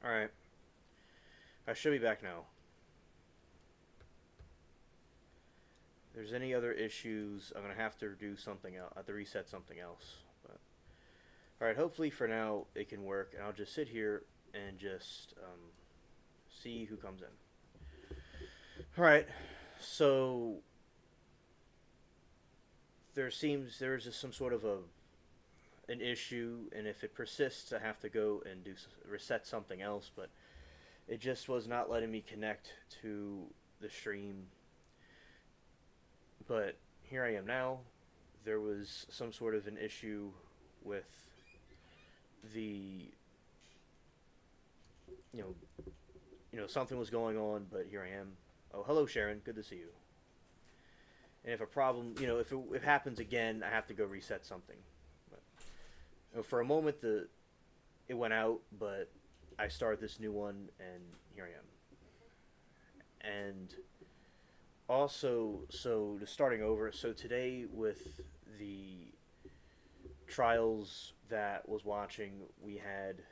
Alright. I should be back now. If there's any other issues, I'm going to have to do something else. I have to reset something else. But alright, hopefully for now it can work. And I'll just sit here and just see who comes in. Alright, so there's just some sort of an issue, and if it persists, I have to go and reset something else. But it just was not letting me connect to the stream. But here I am now. There was some sort of an issue with the you know something was going on, but here I am. Oh, hello Sharon, good to see you. And if a problem, if it happens again, I have to go reset something. But for a moment, it went out, but I started this new one, and here I am. And also, so just starting over. So today with the trials that was watching, we had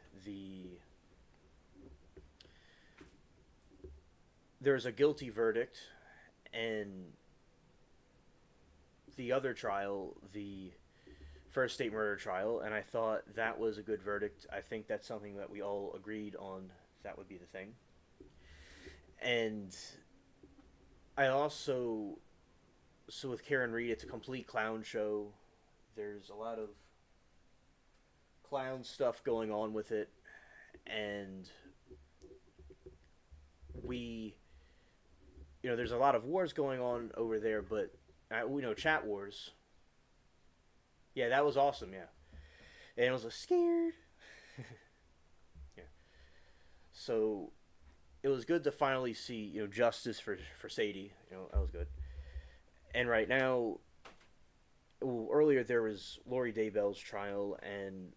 there's a guilty verdict, and the other trial, the first state murder trial, and I thought that was a good verdict. I think that's something that we all agreed on. That would be the thing. And I also, so with Karen Reed, it's a complete clown show. There's a lot of clown stuff going on with it, and we, there's a lot of wars going on over there, but we know chat wars. Yeah, that was awesome. Yeah, and it was a scared. Yeah, so it was good to finally see justice for Sadie. That was good. And right now, well, earlier there was Lori Daybell's trial, and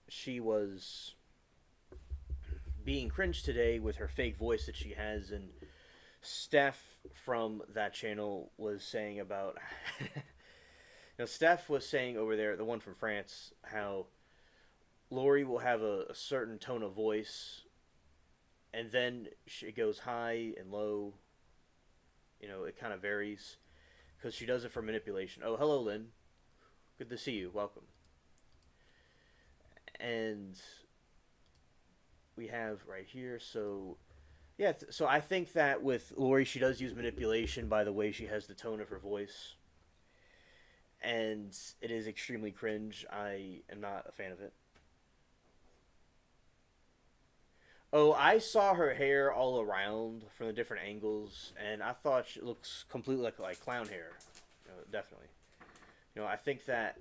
she was being cringe today with her fake voice that she has, and Steph from that channel was saying about Steph was saying over there, the one from France, how Lori will have a certain tone of voice, and then it goes high and low. It kind of varies because she does it for manipulation. Oh, hello, Lynn. Good to see you. Welcome. And we have right here, so yeah, so I think that with Lori, she does use manipulation by the way she has the tone of her voice, and it is extremely cringe. I am not a fan of it. Oh, I saw her hair all around from the different angles, and I thought she looks completely like clown hair. Definitely. I think that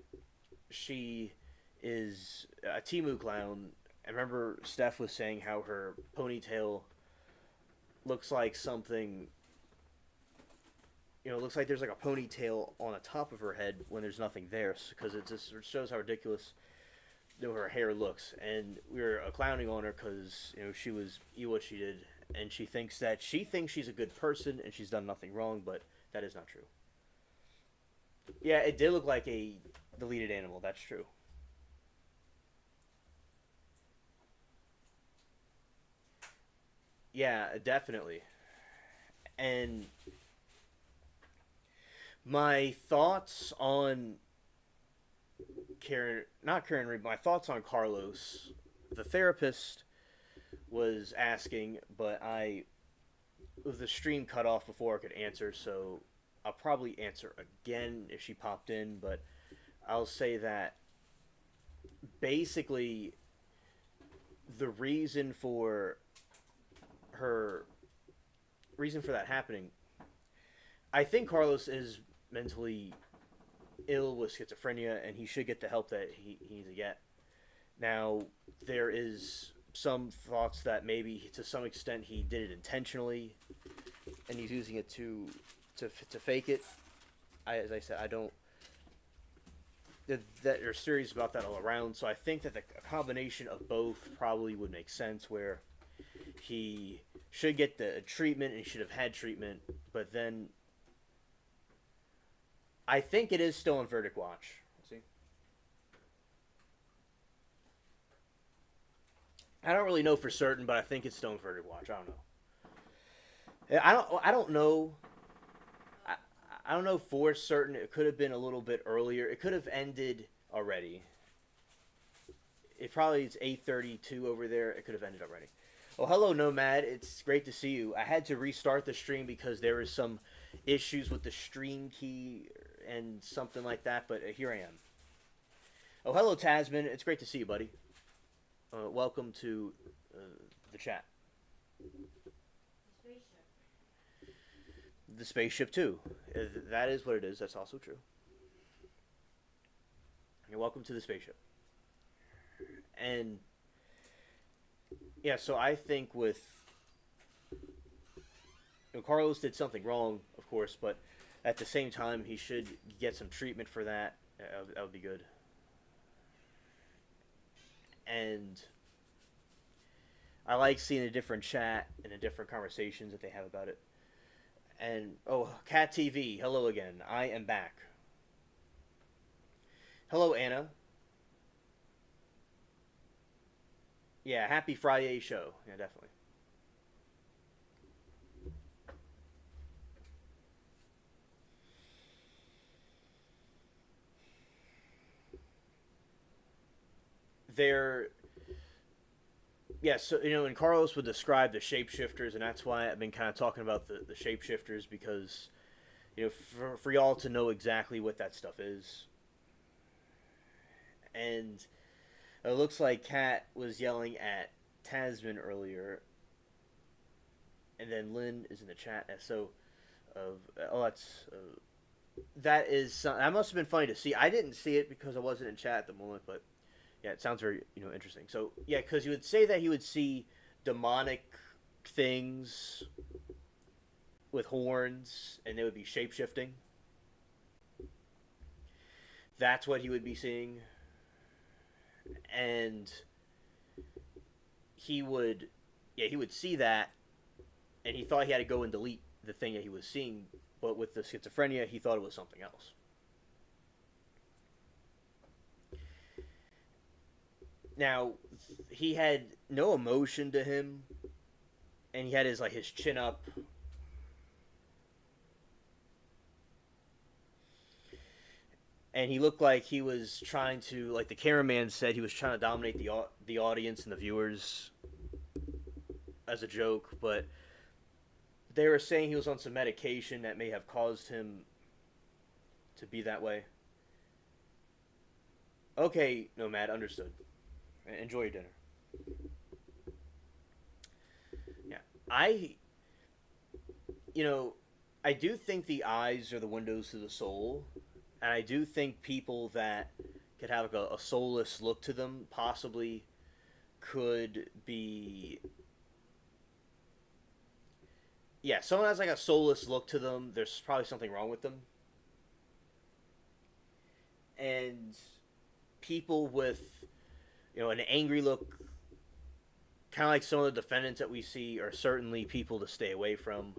she is a Timu clown. I remember Steph was saying how her ponytail looks like something. It looks like there's like a ponytail on the top of her head when there's nothing there, because it just shows how ridiculous her hair looks. And we were clowning on her because she was what she did, and she thinks she's a good person and she's done nothing wrong, but that is not true. Yeah, it did look like a deleted animal. That's true. Yeah, definitely. And my thoughts on not Karen Reed, my thoughts on Carlos. The therapist was asking, but the stream cut off before I could answer, so I'll probably answer again if she popped in, but I'll say that basically the her reason for that happening, I think Carlos is mentally ill with schizophrenia, and he should get the help that he needs to get. Now, there is some thoughts that maybe to some extent he did it intentionally, and he's using it to fake it. As I said, I don't. That there's theories about that all around, so I think that a combination of both probably would make sense, where he should get the treatment and he should have had treatment, but then I think it is still on Verdict Watch. See? I don't really know for certain, but I think it's Stone for Watch. I don't know. I don't know. I, I don't know for certain. It could have been a little bit earlier. It could have ended already. It probably is 8:32 over there. It could have ended already. Oh, hello, Nomad. It's great to see you. I had to restart the stream because there was some issues with the stream key and something like that, but here I am. Oh, hello, Tasman. It's great to see you, buddy. Welcome to the chat. The spaceship too. That is what it is. That's also true. You're welcome to the spaceship. And yeah, so I think with Carlos did something wrong, of course, but at the same time, he should get some treatment for that. That would be good. And I like seeing a different chat and the different conversations that they have about it. And oh, Cat TV, hello again. I am back. Hello, Anna. Yeah, happy Friyay show. Yeah, definitely. They're yeah, so and Carlos would describe the shapeshifters, and that's why I've been kind of talking about the shapeshifters because for y'all to know exactly what that stuff is. And it looks like Kat was yelling at Tasman earlier, and then Lynn is in the chat. So, that is that must have been funny to see. I didn't see it because I wasn't in chat at the moment, but yeah, it sounds very interesting. So yeah, because you would say that he would see demonic things with horns, and they would be shape shifting. That's what he would be seeing, and he would see that, and he thought he had to go and delete the thing that he was seeing, but with the schizophrenia, he thought it was something else. Now, he had no emotion to him, and he had his chin up. And he looked like he was trying to, like the cameraman said, he was trying to dominate the audience and the viewers as a joke, but they were saying he was on some medication that may have caused him to be that way. Okay, Nomad, understood. Enjoy your dinner. Yeah. I do think the eyes are the windows to the soul, and I do think people that could have a soulless look to them possibly could be. Yeah, someone has a soulless look to them. There's probably something wrong with them. And people with, an angry look, kind of like some of the defendants that we see, are certainly people to stay away from.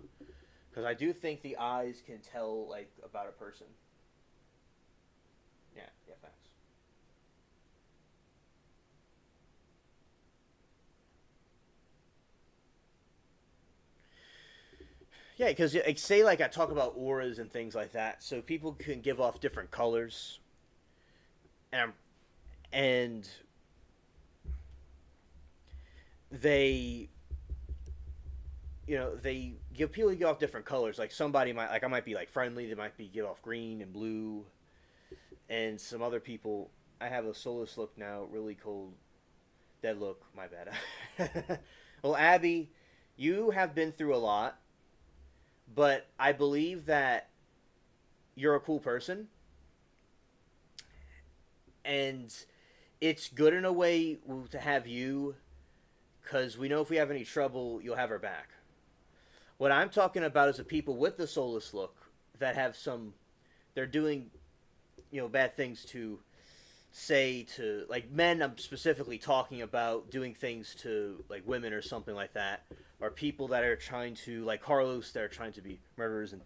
Because I do think the eyes can tell, about a person. Yeah, thanks. Yeah, because say I talk about auras and things like that, so people can give off different colors, and they they give off different colors. Like somebody might I might be friendly, they might be give off green and blue, and some other people I have a soulless look now, really cold, dead look. My bad. Well, Abby, you have been through a lot, but I believe that you're a cool person, and it's good in a way to have you, because we know if we have any trouble, you'll have our back. What I'm talking about is the people with the soulless look that have they're doing, bad things to, say to, men. I'm specifically talking about doing things to, women or something like that, or people that are trying to, Carlos, that are trying to be murderers and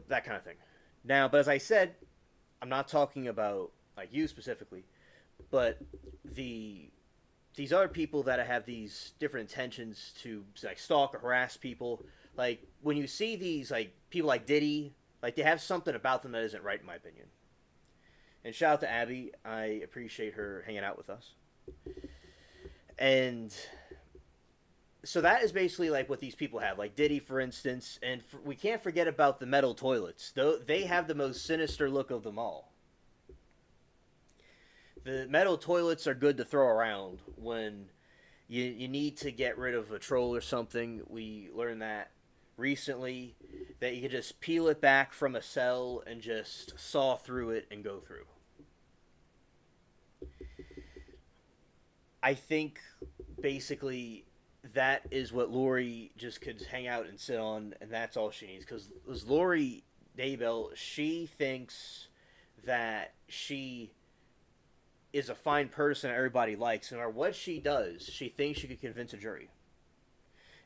that kind of thing. Now, but as I said, I'm not talking about, you specifically, but the these other people that have these different intentions to like stalk or harass people, like when you see these like people like Diddy, like they have something about them that isn't right in my opinion. And shout out to Abby, I appreciate her hanging out with us. And so that is basically like what these people have, like Diddy, for instance, and we can't forget about the metal toilets. Though they have the most sinister look of them all. The metal toilets are good to throw around when you need to get rid of a troll or something. We learned that recently, that you can just peel it back from a cell and just saw through it and go through. I think basically that is what Lori just could hang out and sit on, and that's all she needs. Because Lori Daybell, she thinks that she is a fine person everybody likes. No matter what she does, she thinks she could convince a jury.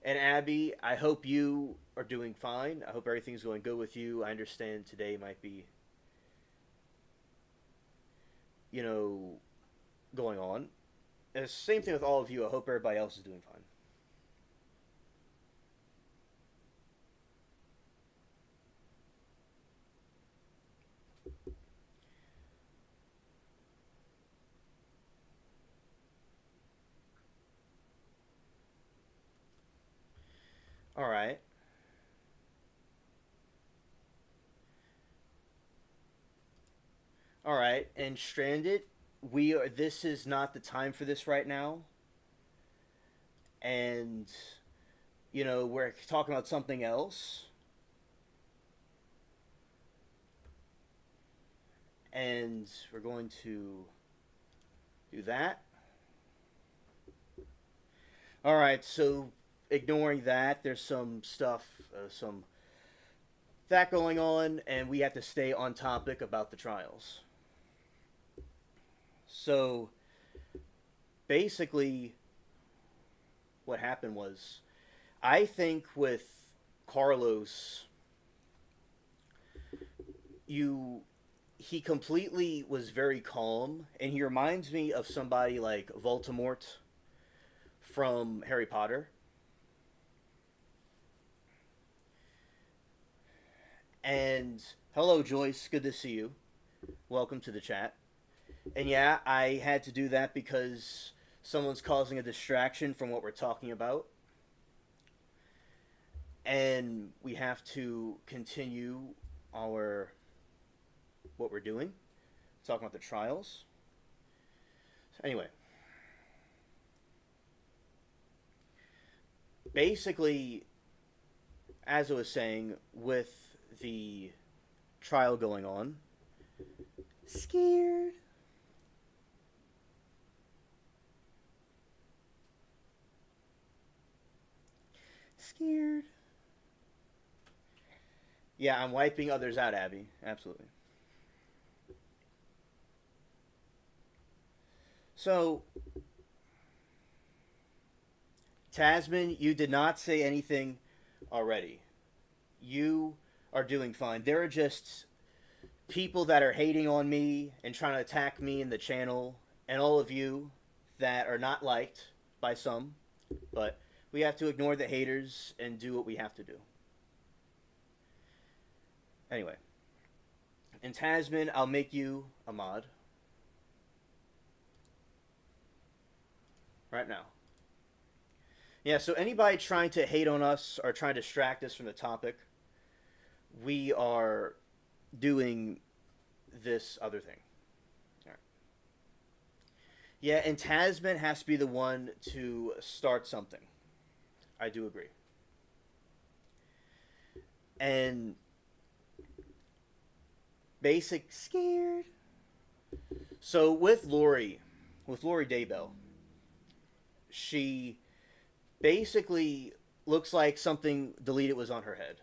And Abby, I hope you are doing fine. I hope everything's going good with you. I understand today might be, going on. And same thing with all of you. I hope everybody else is doing fine. All right. All right. And Stranded, we are. This is not the time for this right now. And we're talking about something else. And we're going to do that. All right. So ignoring that, there's some stuff, some that going on, and we have to stay on topic about the trials. So basically, what happened was, I think with Carlos, he completely was very calm, and he reminds me of somebody like Voldemort from Harry Potter. And hello, Joyce. Good to see you. Welcome to the chat. And yeah, I had to do that because someone's causing a distraction from what we're talking about. And we have to continue what we're doing. Talking about the trials. So anyway. Basically, as I was saying, with the trial going on, scared. Scared. Yeah, I'm wiping others out, Abby. Absolutely. So, Tasman, you did not say anything already. You are doing fine. There are just people that are hating on me and trying to attack me in the channel, and all of you that are not liked by some, but we have to ignore the haters and do what we have to do. Anyway, in Tasman, I'll make you a mod right now. Yeah, so anybody trying to hate on us or trying to distract us from the topic, we are doing this other thing. All right. Yeah, and Tasman has to be the one to start something. I do agree. And basic scared. So with Lori Daybell, she basically looks like something deleted was on her head.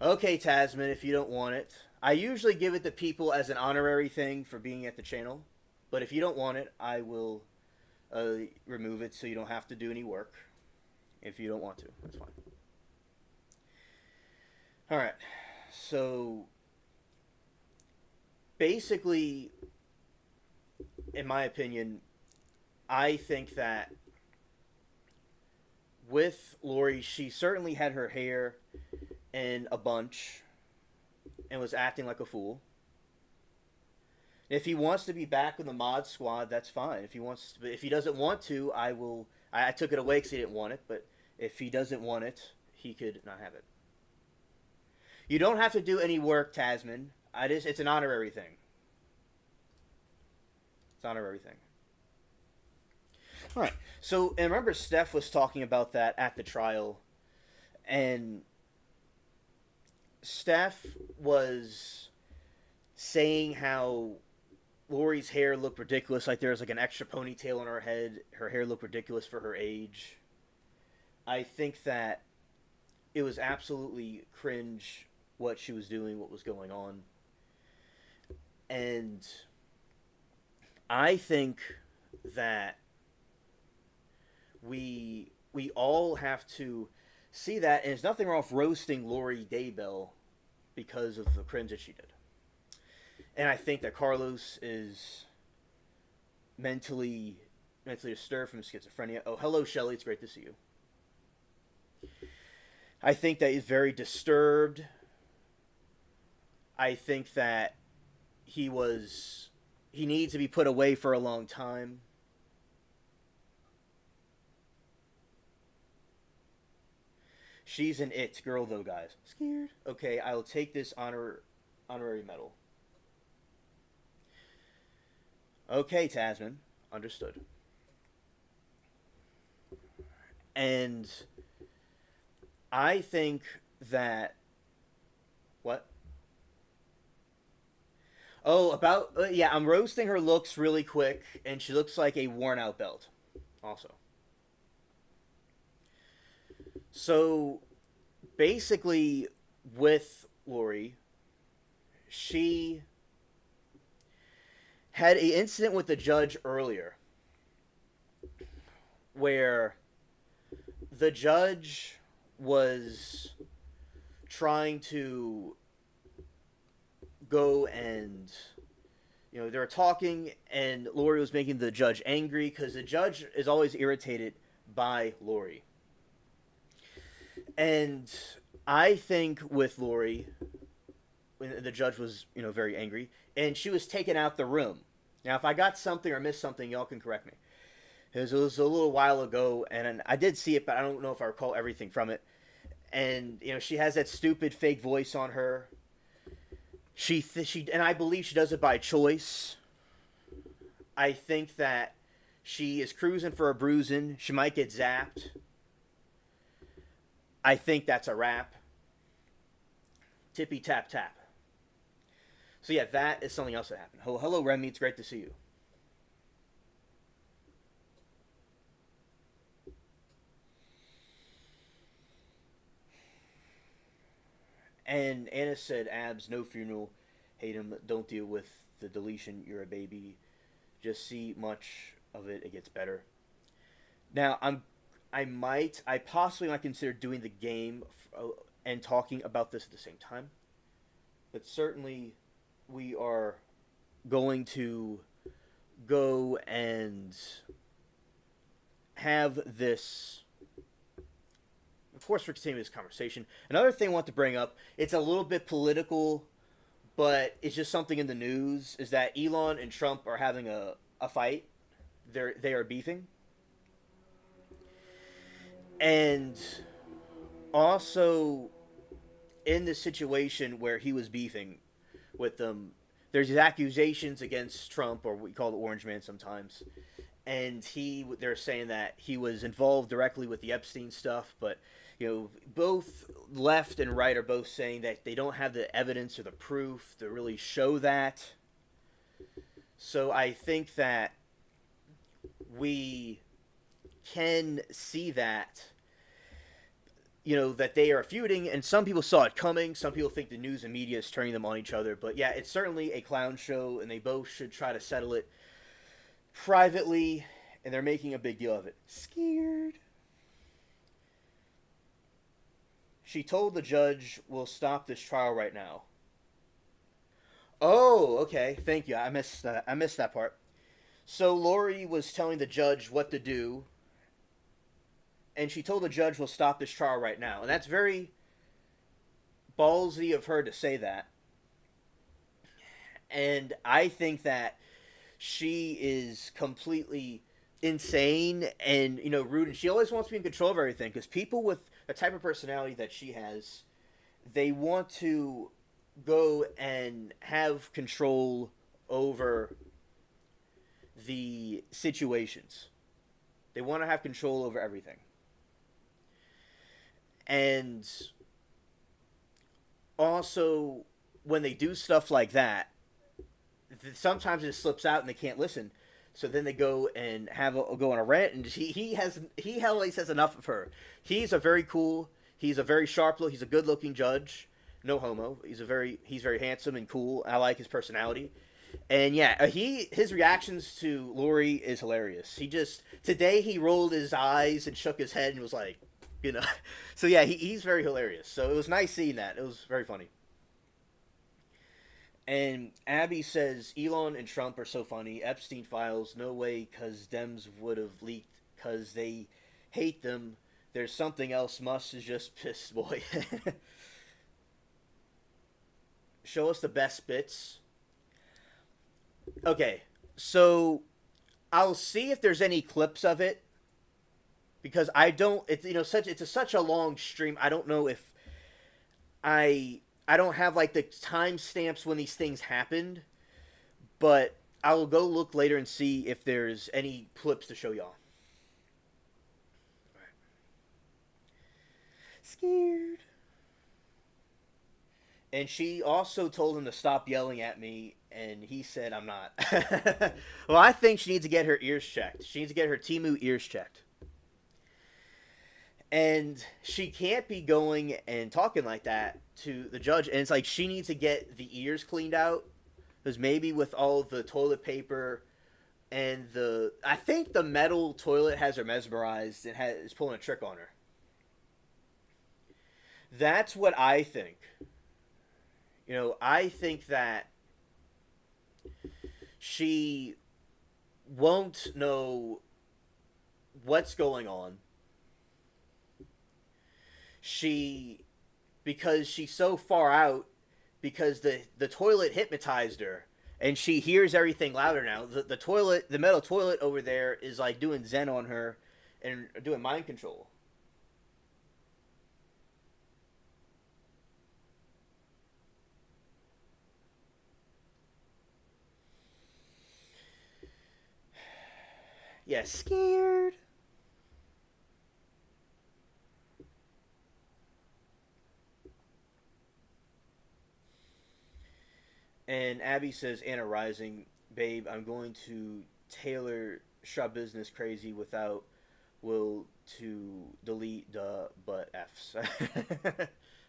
Okay, Tasman, if you don't want it. I usually give it to people as an honorary thing for being at the channel. But if you don't want it, I will remove it so you don't have to do any work. If you don't want to, that's fine. Alright, so basically in my opinion, I think that with Lori, she certainly had her hair in a bunch and was acting like a fool. If he wants to be back in the mod squad, that's fine. If he wants, to, if he doesn't want to, I will. I took it away because he didn't want it. But if he doesn't want it, he could not have it. You don't have to do any work, Tasman. It's an honorary thing. It's an honorary thing. All right. So, and remember, Steph was talking about that at the trial, and Steph was saying how Lori's hair looked ridiculous, like there was like an extra ponytail on her head. Her hair looked ridiculous for her age. I think that it was absolutely cringe what she was doing, what was going on. And I think that we all have to see that, and there's nothing wrong with roasting Lori Daybell because of the cringe that she did. And I think that Carlos is mentally disturbed from schizophrenia. Oh, hello, Shelly. It's great to see you. I think that he's very disturbed. I think that he needs to be put away for a long time. She's an it girl, though, guys. Scared? Okay, I will take this honorary medal. Okay, Tasman. Understood. And I think that... What? Oh, about... yeah, I'm roasting her looks really quick, and she looks like a worn-out belt. Also. So, basically, with Lori, she had an incident with the judge earlier where the judge was trying to go and, you know, they were talking, and Lori was making the judge angry because the judge is always irritated by Lori. And I think with Lori, when the judge was, you know, very angry, and she was taken out the room. Now, if I got something or missed something, y'all can correct me. It was a little while ago, and I did see it, but I don't know if I recall everything from it. And, you know, she has that stupid fake voice on her. And I believe she does it by choice. I think that she is cruising for a bruising. She might get zapped. I think that's a wrap. Tippy tap tap. So yeah, that is something else that happened. Hello, Remy. It's great to see you. And Anna said, "Abs, no funeral. Hate him. Don't deal with the deletion. You're a baby. Just see much of it. It gets better." Now, I possibly might consider doing the game and talking about this at the same time. But certainly, we are going to go and have this. Of course, we're continuing this conversation. Another thing I want to bring up, it's a little bit political, but it's just something in the news, is that Elon and Trump are having a fight. They are beefing. And also, in the situation where he was beefing with them, there's these accusations against Trump, or we call the Orange Man sometimes, and they're saying that he was involved directly with the Epstein stuff, but, you know, both left and right are both saying that they don't have the evidence or the proof to really show that. So I think that we can see that, you know, that they are feuding, and some people saw it coming. Some people think the news and media is turning them on each other. But yeah, it's certainly a clown show, and they both should try to settle it privately, and they're making a big deal of it. Scared. She told the judge, "We'll stop this trial right now." Oh, okay. Thank you. I missed that part. So Lori was telling the judge what to do, and she told the judge, "We'll stop this trial right now." And that's very ballsy of her to say that. And I think that she is completely insane and rude, and she always wants to be in control of everything, because people with the type of personality that she has, they want to go and have control over the situations. They want to have control over everything. And also, when they do stuff like that, sometimes it slips out and they can't listen. So then they go and go on a rant, and he always has enough of her. He's a very cool, he's a very sharp look, he's a good looking judge, no homo. He's very handsome and cool. I like his personality, and yeah, his reactions to Lori is hilarious. Today he rolled his eyes and shook his head and was like, so yeah, he's very hilarious. So it was nice seeing that. It was very funny. And Abby says Elon and Trump are so funny. Epstein files, no way, cause Dems would have leaked, cause they hate them. There's something else. Musk is just pissed, boy. Show us the best bits. Okay, so I'll see if there's any clips of it, because I don't. It's such a long stream. I don't know if I don't have like the timestamps when these things happened, but I will go look later and see if there's any clips to show y'all. Right. Scared. And she also told him to stop yelling at me, and he said, "I'm not." Well, I think she needs to get her ears checked. She needs to get her Timu ears checked. And she can't be going and talking like that to the judge. And it's like she needs to get the ears cleaned out, because maybe with all the toilet paper and I think the metal toilet has her mesmerized and is pulling a trick on her. That's what I think. I think that she won't know what's going on. Because she's so far out, because the toilet hypnotized her, and she hears everything louder now. The metal toilet over there is like doing Zen on her and doing mind control. Yeah, scared. And Abby says, Anna Rising, babe, I'm going to tailor shop business crazy without will to delete the but F's.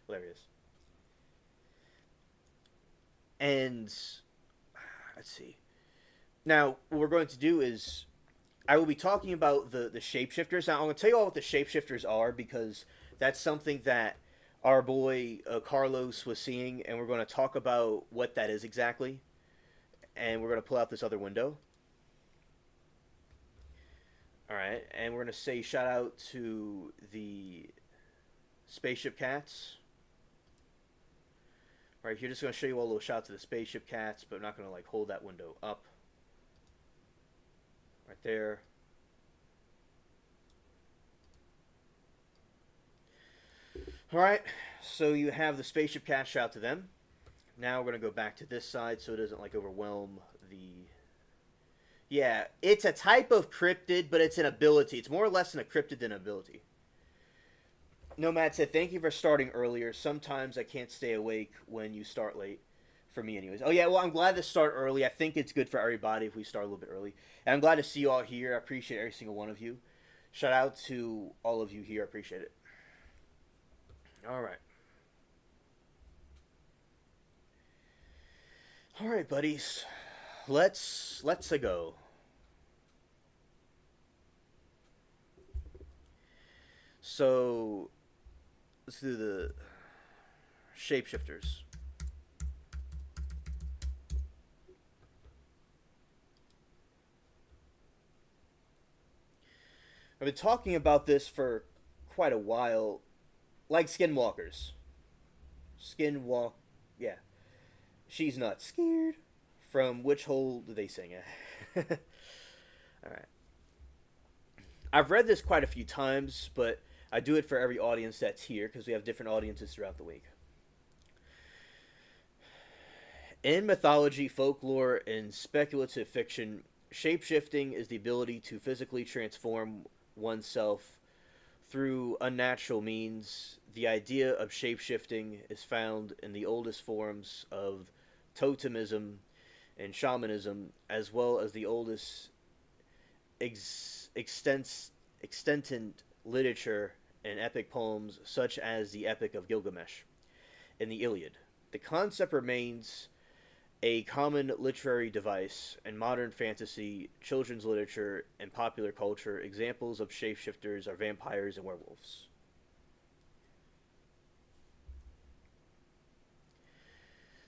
Hilarious. And let's see. Now, what we're going to do is I will be talking about the shapeshifters. Now, I'm going to tell you all what the shapeshifters are, because that's something that our boy Carlos was seeing, and we're going to talk about what that is exactly. And we're going to pull out this other window. All right, and we're going to say shout out to the spaceship cats. All right, here, just going to show you all a little shout to the spaceship cats, but I'm not going to like hold that window up. Right there. All right, so you have the spaceship cats, shout to them. Now we're going to go back to this side so it doesn't like overwhelm the... Yeah, it's a type of cryptid, but it's an ability. It's more or less an cryptid than an ability. Nomad said, thank you for starting earlier. Sometimes I can't stay awake when you start late. For me anyways. Oh yeah, well, I'm glad to start early. I think it's good for everybody if we start a little bit early. And I'm glad to see you all here. I appreciate every single one of you. Shout out to all of you here. I appreciate it. All right. All right, buddies. Let's go. So let's do the shapeshifters. I've been talking about this for quite a while. Like skinwalkers. Skinwalk. Yeah. She's not scared. From which hole do they sing at? Alright. I've read this quite a few times, but I do it for every audience that's here because we have different audiences throughout the week. In mythology, folklore, and speculative fiction, shapeshifting is the ability to physically transform oneself through unnatural means. The idea of shapeshifting is found in the oldest forms of totemism and shamanism, as well as the oldest extant literature and epic poems, such as the Epic of Gilgamesh and the Iliad. The concept remains a common literary device in modern fantasy, children's literature, and popular culture. Examples of shapeshifters are vampires and werewolves.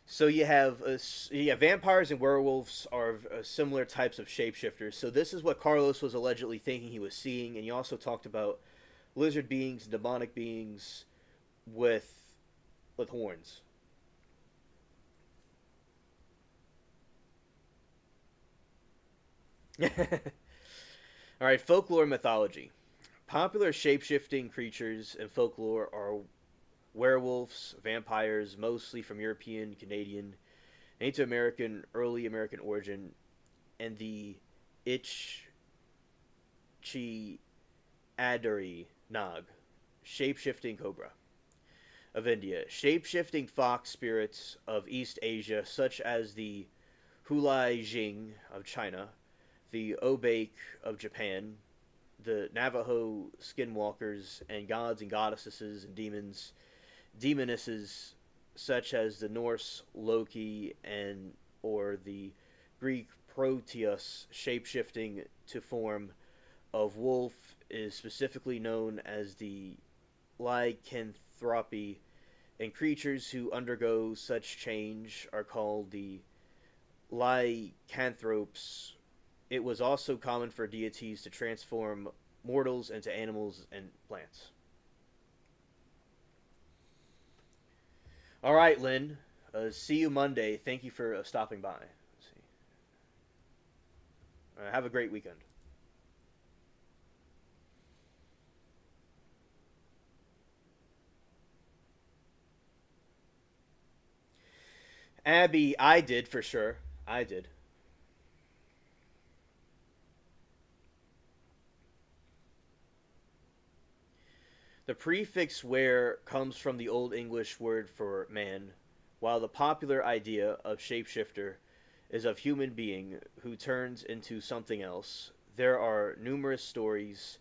So vampires and werewolves are similar types of shapeshifters. So this is what Carlos was allegedly thinking he was seeing, and he also talked about lizard beings, demonic beings with horns. All right, folklore and mythology. Popular shapeshifting creatures in folklore are werewolves, vampires, mostly from European, Canadian, Native American, early American origin, and the Adari Nag, shapeshifting cobra of India, shapeshifting fox spirits of East Asia, such as the Hulai Jing of China, the Obake of Japan, the Navajo skinwalkers, and gods and goddesses and demonesses such as the Norse Loki and or the Greek Proteus. Shapeshifting to form of wolf is specifically known as the lycanthropy, and creatures who undergo such change are called the lycanthropes. It was also common for deities to transform mortals into animals and plants. All right, Lynn. See you Monday. Thank you for stopping by. Let's see. Have a great weekend. Abby, I did for sure. I did. The prefix where comes from the Old English word for man, while the popular idea of shapeshifter is of human being who turns into something else. There are numerous stories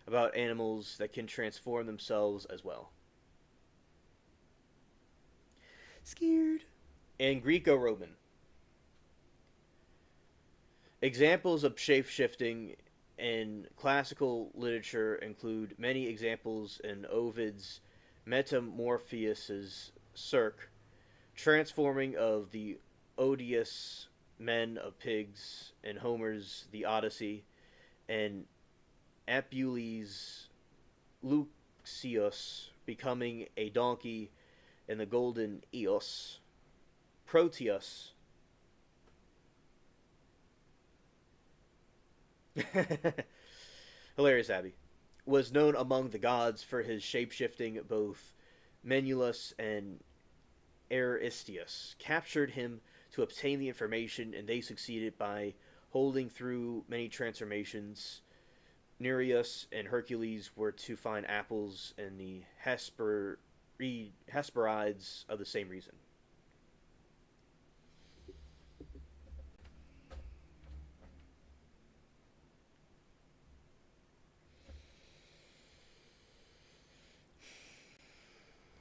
about animals that can transform themselves as well. Scared. And Greco-Roman. Examples of shapeshifting in classical literature include many examples in Ovid's Metamorphoses, Circe, transforming of the odious men of pigs in Homer's The Odyssey, and Apuleius Luxius becoming a donkey in the Golden Eos. Proteus. Hilarious, Abby. Was known among the gods for his shapeshifting. Both Menelaus and Aristeus captured him to obtain the information, and they succeeded by holding through many transformations. Nereus and Hercules were to find apples in the Hesperides of the same reason.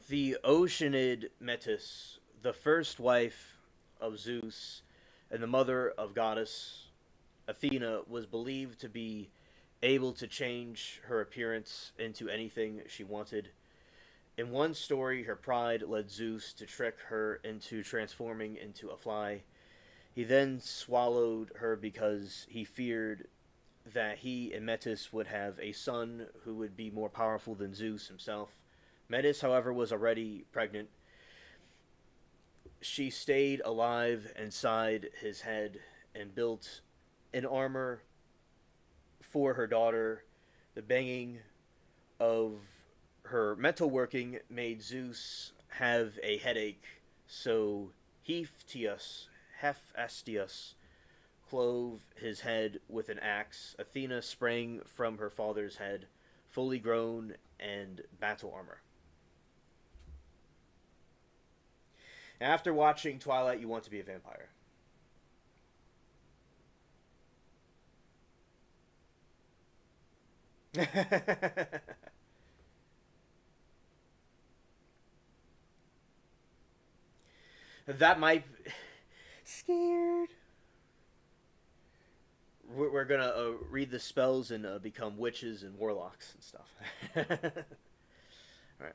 The Oceanid Metis, the first wife of Zeus and the mother of goddess Athena, was believed to be able to change her appearance into anything she wanted. In one story, her pride led Zeus to trick her into transforming into a fly. He then swallowed her because he feared that he and Metis would have a son who would be more powerful than Zeus himself. Metis, however, was already pregnant. She stayed alive inside his head and built an armor for her daughter. The banging of her mental working made Zeus have a headache, so Hephaestus clove his head with an axe. Athena sprang from her father's head, fully grown and battle armor. After watching Twilight, you want to be a vampire. That might... Scared. We're gonna read the spells and become witches and warlocks and stuff. Alright.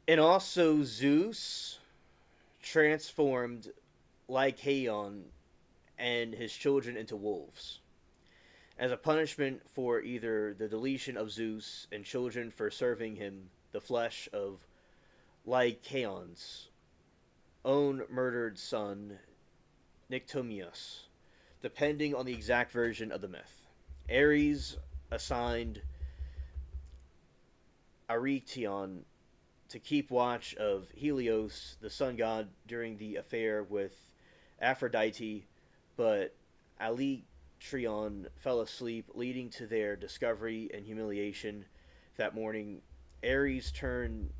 And also Zeus transformed Lycaon and his children into wolves. As a punishment for either the deletion of Zeus and children for serving him the flesh of Lycaon's own murdered son, Nyctomius, depending on the exact version of the myth. Ares assigned Aretion to keep watch of Helios, the sun god, during the affair with Aphrodite, but Alectryon fell asleep, leading to their discovery and humiliation. That morning, Ares turned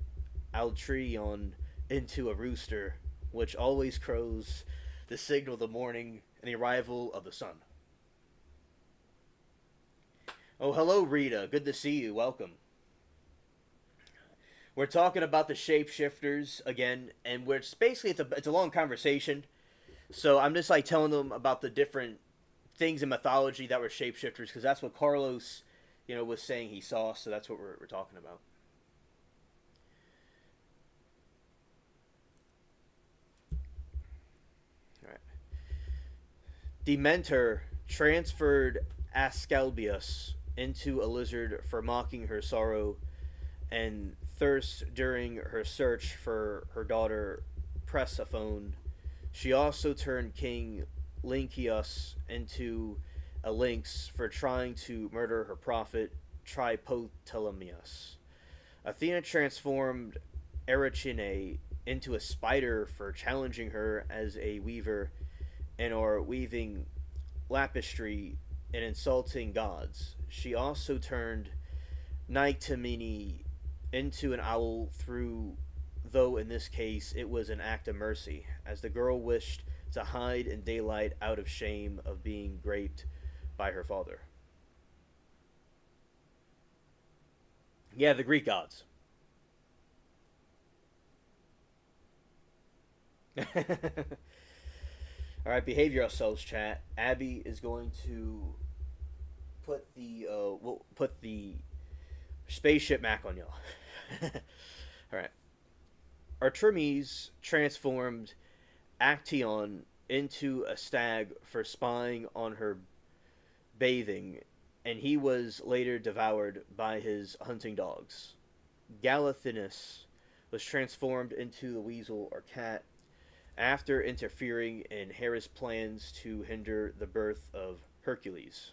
Alectryon into a rooster, which always crows to signal the morning and the arrival of the sun. Oh, hello, Rita. Good to see you. Welcome. We're talking about the Shapeshifters again, and it's basically it's a long conversation. So I'm just like telling them about the different things in mythology that were Shapeshifters, because that's what Carlos, was saying he saw. So that's what we're talking about. All right. Dementor transferred Asclepius into a lizard for mocking her sorrow and thirst during her search for her daughter Persephone. She also turned King Lynceus into a lynx for trying to murder her prophet Tripotlemus. Athena transformed Erycine into a spider for challenging her as a weaver and or weaving lapistry and insulting gods. She also turned Nyctemene into an owl, though in this case it was an act of mercy, as the girl wished to hide in daylight out of shame of being raped by her father. Yeah, the Greek gods. Alright, behave yourselves, chat. Abby is going to put the spaceship Mac on y'all. Alright. Artemis transformed Actaeon into a stag for spying on her bathing, and he was later devoured by his hunting dogs. Galathinus was transformed into the weasel or cat after interfering in Hera's plans to hinder the birth of Hercules.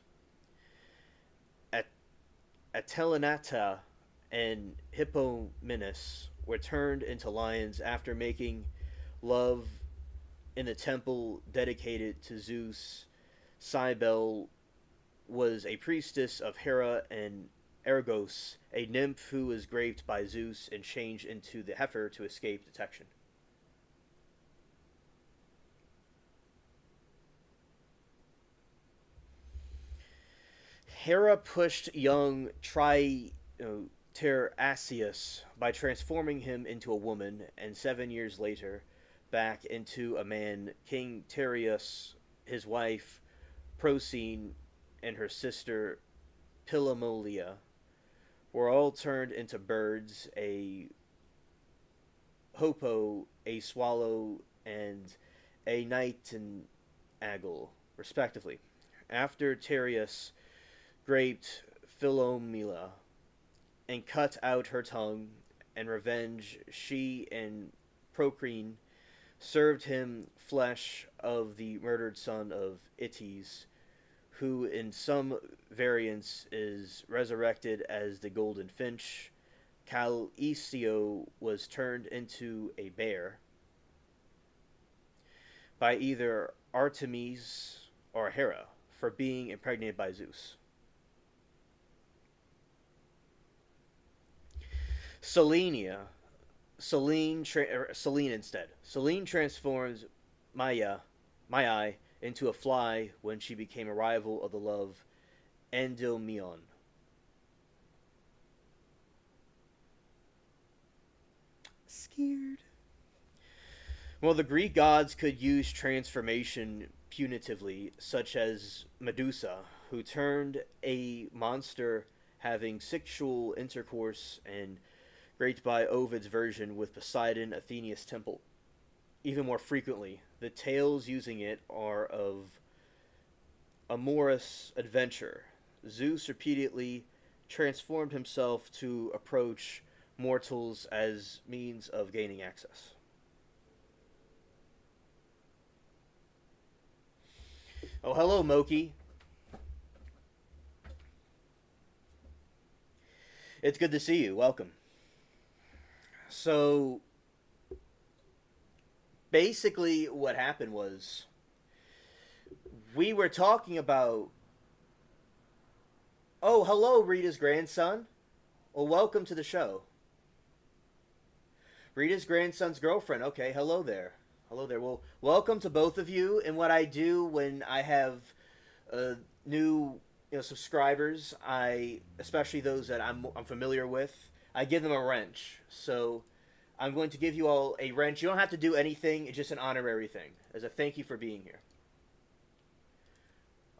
Atelinata and Hippomenes were turned into lions after making love in the temple dedicated to Zeus. Cybele was a priestess of Hera, and Argos, a nymph who was raped by Zeus and changed into the heifer to escape detection. Hera pushed young Tiresias by transforming him into a woman, and 7 years later, back into a man. King Tereus, his wife Procene, and her sister Pilamolia were all turned into birds, a hoopoe, a swallow, and a nightingale, respectively. After Tereus raped Philomela and cut out her tongue, and revenge, she and Procrene served him flesh of the murdered son of Itys, who in some variants is resurrected as the golden finch. Calisio was turned into a bear by either Artemis or Hera for being impregnated by Zeus. Selene instead. Selene transforms Maya into a fly when she became a rival of the love Endymion. Scared. Well, the Greek gods could use transformation punitively, such as Medusa, who turned a monster having sexual intercourse and raped by Ovid's version with Poseidon, Athena's temple. Even more frequently, the tales using it are of amorous adventure. Zeus repeatedly transformed himself to approach mortals as means of gaining access. Oh, hello, Moki. It's good to see you. Welcome. So, basically, what happened was we were talking about. Oh, hello, Rita's grandson. Well, welcome to the show. Rita's grandson's girlfriend. Okay, hello there. Hello there. Well, welcome to both of you. And what I do when I have new subscribers, especially those that I'm familiar with, I give them a wrench. So I'm going to give you all a wrench. You don't have to do anything. It's just an honorary thing as a thank you for being here.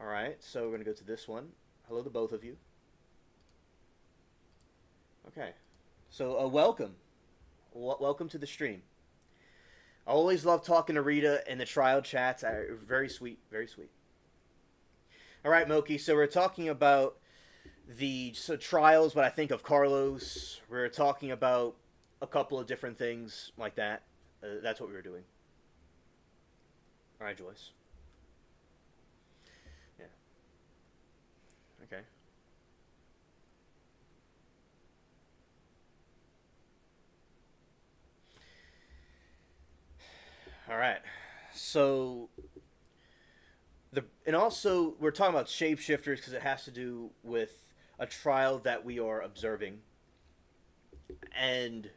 All right. So we're going to go to this one. Hello to both of you. Okay. So welcome. Welcome to the stream. I always love talking to Rita in the trial chats. Very sweet, very sweet. All right, Moki. So we're talking about the trials, but I think of Carlos. We're talking about a couple of different things like that. That's what we were doing. All right, Joyce. Yeah. Okay. All right. So and also we're talking about shapeshifters because it has to do with a trial that we are observing, and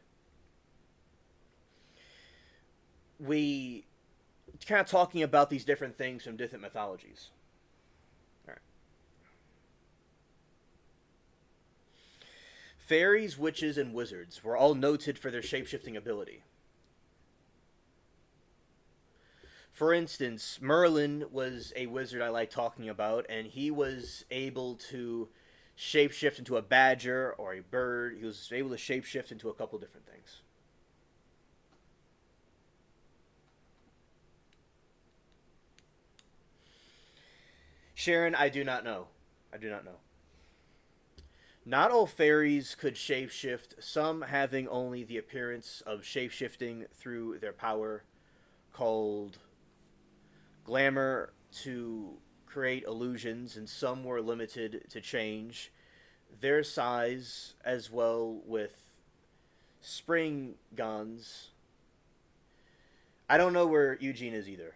we kind of talking about these different things from different mythologies. All right. Fairies, witches, and wizards were all noted for their shapeshifting ability. For instance, Merlin was a wizard I like talking about, and he was able to shapeshift into a badger or a bird. He was able to shapeshift into a couple different things. Sharon, I do not know. I do not know. Not all fairies could shapeshift, some having only the appearance of shapeshifting through their power called glamour to create illusions, and some were limited to change their size as well with spring guns. I don't know where Eugene is either.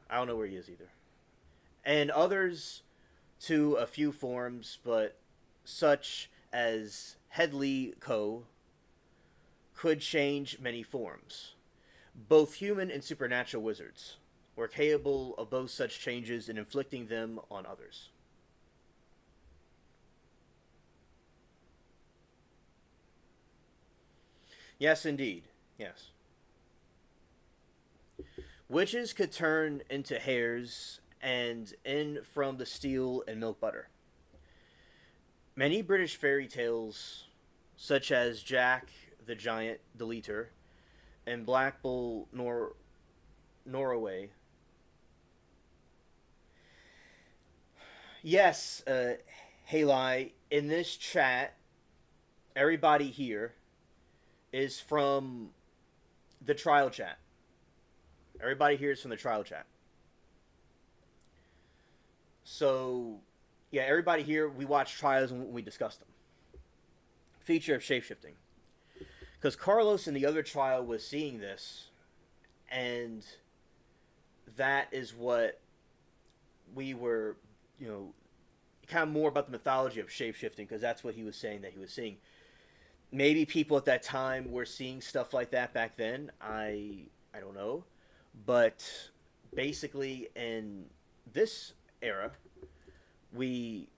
I don't know where he is either. And others to a few forms, but such as Headley Co. could change many forms. Both human and supernatural wizards were capable of both such changes and inflicting them on others. Yes, indeed. Yes. Witches could turn into hares and in from the steel and milk butter. Many British fairy tales, such as Jack the Giant Deleter and Black Bull Norway. Yes, Haley, in this chat, everybody here is from the trial chat. Everybody here is from the trial chat. So, yeah, everybody here, we watch trials and we discuss them. Feature of shapeshifting. Because Carlos in the other trial was seeing this, and that is what we were, kind of more about the mythology of shapeshifting, because that's what he was saying that he was seeing. Maybe people at that time were seeing stuff like that back then. I don't know. But basically, in this era, we,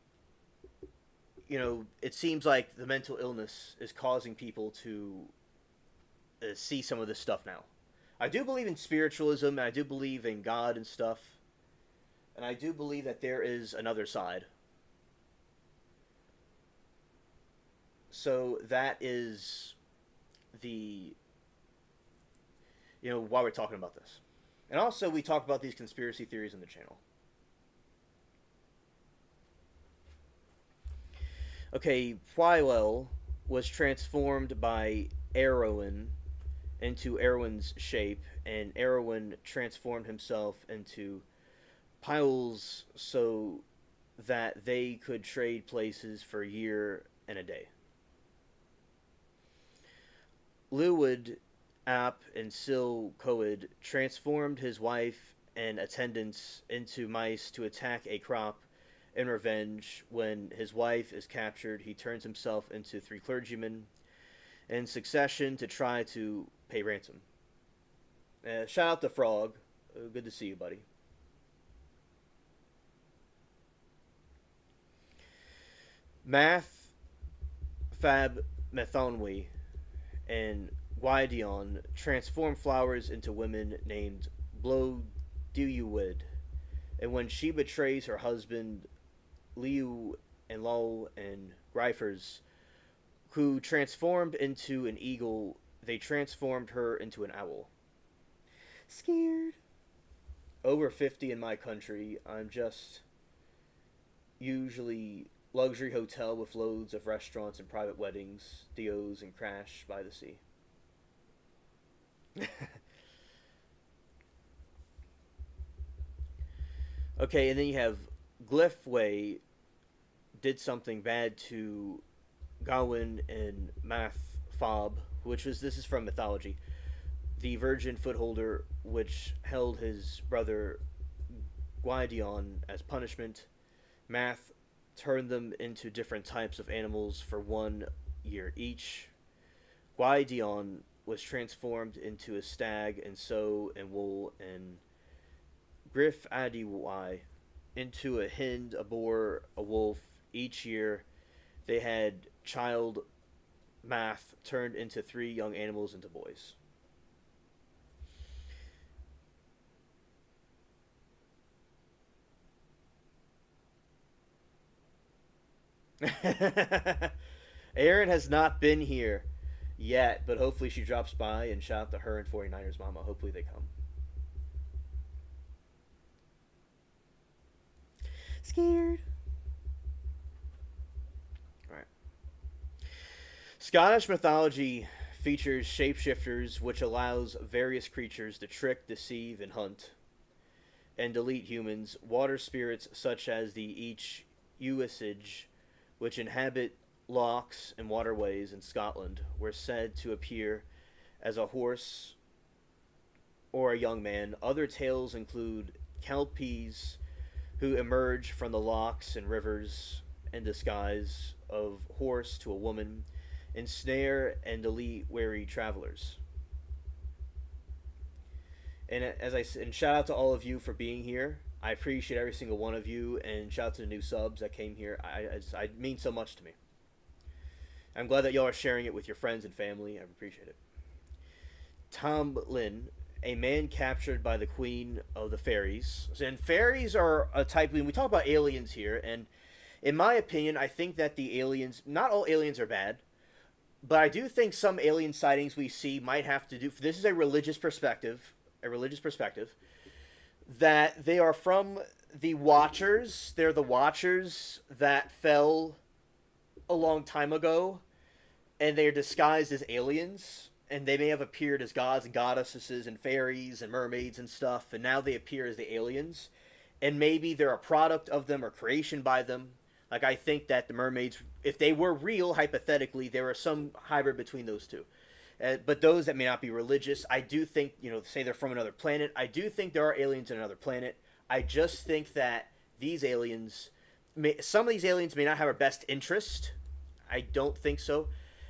it seems like the mental illness is causing people to see some of this stuff now. I do believe in spiritualism, and I do believe in God and stuff. And I do believe that there is another side. So that is the, why we're talking about this. And also, we talk about these conspiracy theories in the channel. Okay, Friyay2 was transformed by Erwin into Erwin's shape, and Erwin transformed himself into Piles so that they could trade places for a year and a day. Lewid App and Sil Coed transformed his wife and attendants into mice to attack a crop in revenge. When his wife is captured, he turns himself into 3 clergymen in succession to try to pay ransom. Shout out to Frog. Good to see you, buddy. Math, Fab, Methonwe, and Gwydion transform flowers into women named Blodeuwyd, and when she betrays her husband, Liu and Lol and Gryfers, who transformed into an eagle, they transformed her into an owl. Scared. Over 50 in my country. I'm just usually luxury hotel with loads of restaurants and private weddings, DOs, and crash by the sea. Okay, and then you have Glyphway did something bad to Gawain and Math Fob, this is from mythology. The virgin footholder, which held his brother Gwydion as punishment. Math turned them into different types of animals for 1 year each. Gwydion was transformed into a stag, and sow and wool, and Griff Adiwy into a hind, a boar, a wolf. Each year they had child. Math turned into 3 young animals into boys. Erin has not been here yet, but hopefully she drops by, and shout out to her and 49ers Mama. Hopefully they come. Scared. Alright. Scottish mythology features shapeshifters, which allows various creatures to trick, deceive, and hunt, and delete humans. Water spirits such as the Usage, which inhabit lochs and waterways in Scotland, were said to appear as a horse or a young man. Other tales include kelpies who emerge from the lochs and rivers in disguise of horse to a woman, ensnare and delete wary travelers. And shout out to all of you for being here. I appreciate every single one of you, and shout out to the new subs that came here. I mean so much to me. I'm glad that y'all are sharing it with your friends and family. I appreciate it. Tom Lynn, a man captured by the Queen of the Fairies. And fairies are a type, when we talk about aliens here, and in my opinion, I think that the aliens, not all aliens are bad, but I do think some alien sightings we see might have to do, this is a religious perspective, a religious perspective, that they are from the Watchers. They're the Watchers that fell a long time ago, and they're disguised as aliens. And they may have appeared as gods and goddesses and fairies and mermaids and stuff, and now they appear as the aliens. And maybe they're a product of them or creation by them. Like, I think that the mermaids, if they were real, hypothetically, there are some hybrid between those two. But those that may not be religious, I do think, say they're from another planet. I do think there are aliens on another planet. I just think that these aliens, some of these aliens may not have our best interest. I don't think so.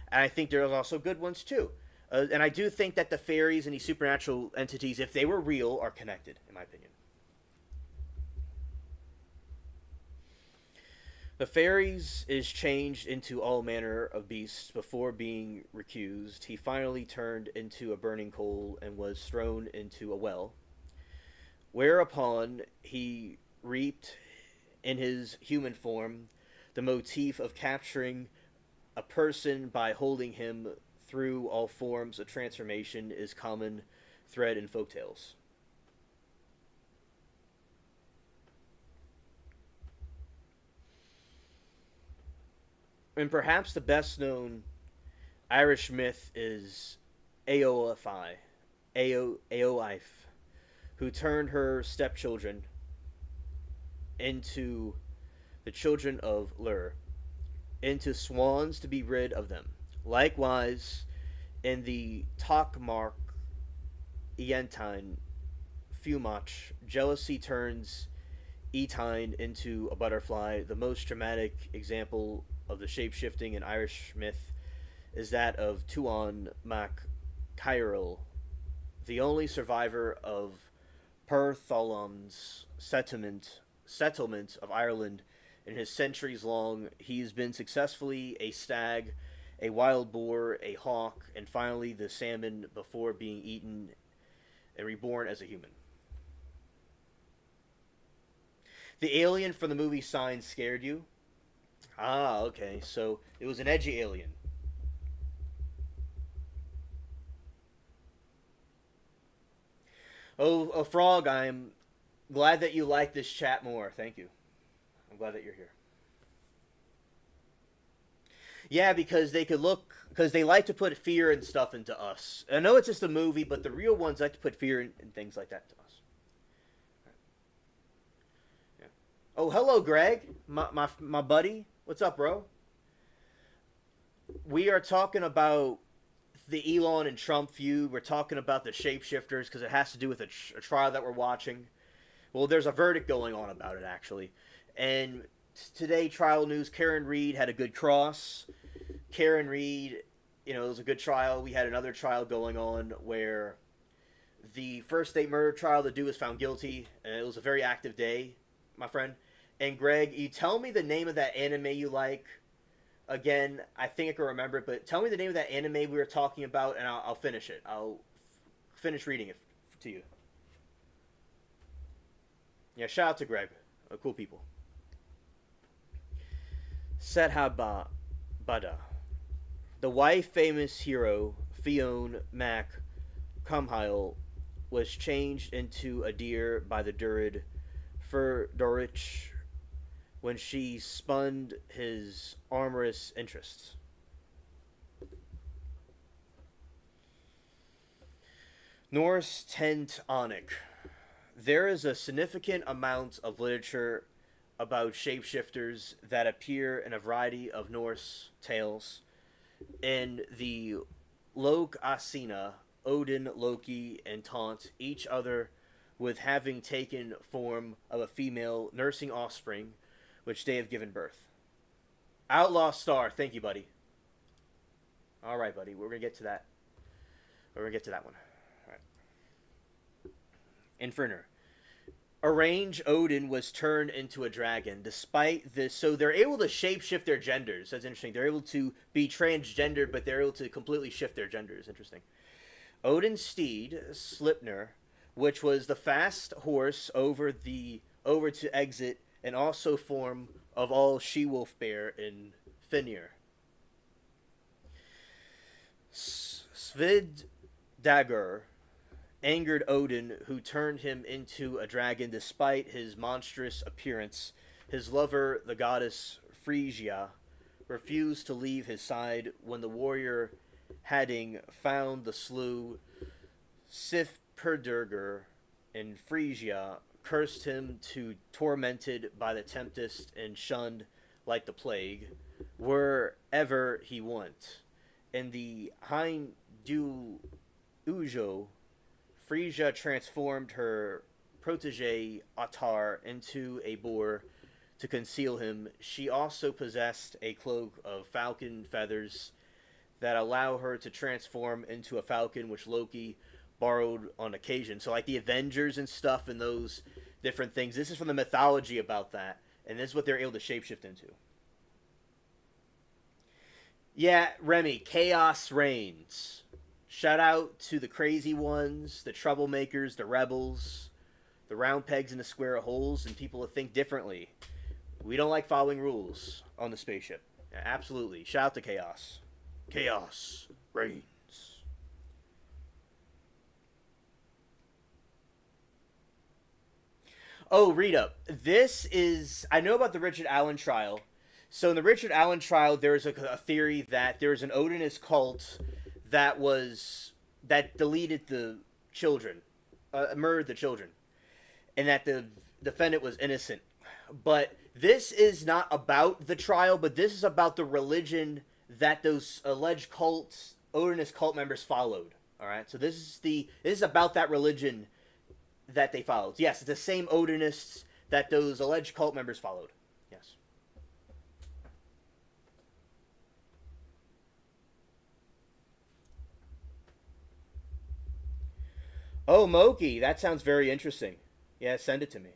And I think there's also good ones too. And I do think that the fairies and these supernatural entities, if they were real, are connected, in my opinion. The fairies is changed into all manner of beasts before being recused. He finally turned into a burning coal and was thrown into a well, whereupon he reaped in his human form the motif of capturing a person by holding him through all forms of transformation is common thread in folktales. And perhaps the best known Irish myth is Aoife, who turned her stepchildren into the children of Lur, into swans to be rid of them. Likewise, in the Tokmark Ientine Fumach, jealousy turns Etine into a butterfly. The most dramatic example of the shape-shifting in Irish myth is that of Tuan Mac Cairil, the only survivor of Pertholon's settlement of Ireland. In his centuries-long, he's been successfully a stag, a wild boar, a hawk, and finally the salmon before being eaten and reborn as a human. The alien from the movie Signs scared you? Ah, okay. So it was an edgy alien. Oh, Frog, I'm glad that you like this chat more. Thank you. I'm glad that you're here. Yeah, because they like to put fear and stuff into us. I know it's just a movie, but the real ones like to put fear and things like that to us. Yeah. Oh, hello, Greg, my buddy. What's up, bro? We are talking about the Elon and Trump feud. We're talking about the Shapeshifters because it has to do with a trial that we're watching. Well, there's a verdict going on about it, actually. And today, trial news, Karen Reed had a good cross. Karen Reed, it was a good trial. We had another trial going on where the first state murder trial, the dude was found guilty. And it was a very active day, my friend. And Greg, you tell me the name of that anime you like. Again, I think I can remember it, but tell me the name of that anime we were talking about, and I'll finish it. I'll finish reading it to you. Yeah, shout out to Greg. Cool people. Setha Bada. The wife famous hero, Fionn Mac Cumhile, was changed into a deer by the Druid for Dorich when she spun his amorous interests. Norse Tentonic. There is a significant amount of literature about shapeshifters that appear in a variety of Norse tales. In the Lok Asina, Odin, Loki, and taunt each other with having taken form of a female nursing offspring which they have given birth. Outlaw Star, thank you, buddy. All right, buddy, we're gonna get to that. We're gonna get to that one. All right. Inferner. Arrange Odin was turned into a dragon. Despite this, so they're able to shapeshift their genders. That's interesting. They're able to be transgendered, but they're able to completely shift their genders. Interesting. Odin's steed, Slipnir, which was the fast horse over to exit and also form of all she-wolf bear in Finir. Svid Dagger, angered Odin, who turned him into a dragon despite his monstrous appearance. His lover, the goddess Frisia, refused to leave his side when the warrior Hadding found the slough Sifperdurger in Frisia, cursed him to tormented by the tempest and shunned like the plague wherever he went. In the Hein du Ujo, Frisia transformed her protege Ottar into a boar to conceal him. She also possessed a cloak of falcon feathers that allow her to transform into a falcon, which Loki borrowed on occasion. So, like the Avengers and stuff, and those different things. This is from the mythology about that, and this is what they're able to shapeshift into. Yeah, Remy, chaos reigns. Shout out to the crazy ones, the troublemakers, the rebels, the round pegs in the square holes, and people that think differently. We don't like following rules on the spaceship. Yeah, absolutely. Shout out to chaos. Chaos reigns. Oh, Rita, this is... I know about the Richard Allen trial. So in the Richard Allen trial, there's a theory that there was an Odinist cult that deleted the children, murdered the children, and that the defendant was innocent. But this is not about the trial, but this is about the religion that those alleged cults, Odinist cult members followed. All right, so this is about that religion that they followed. Yes, it's the same Odinists that those alleged cult members followed. Yes. Oh, Moki, that sounds very interesting. Yeah, send it to me.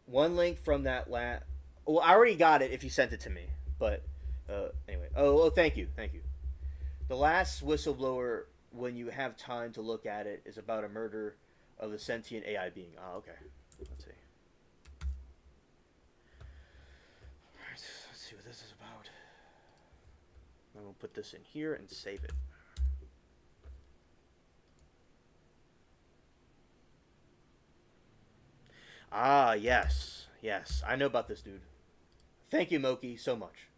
One link from that Well, I already got it if you sent it to me. But anyway. Oh, thank you, thank you. The last whistleblower, when you have time to look at it, is about a murder of the sentient AI being. Oh, okay. Let's see. Alright, let's see what this is about. I'm gonna put this in here and save it. Ah, yes. Yes. I know about this dude. Thank you, Moki, so much.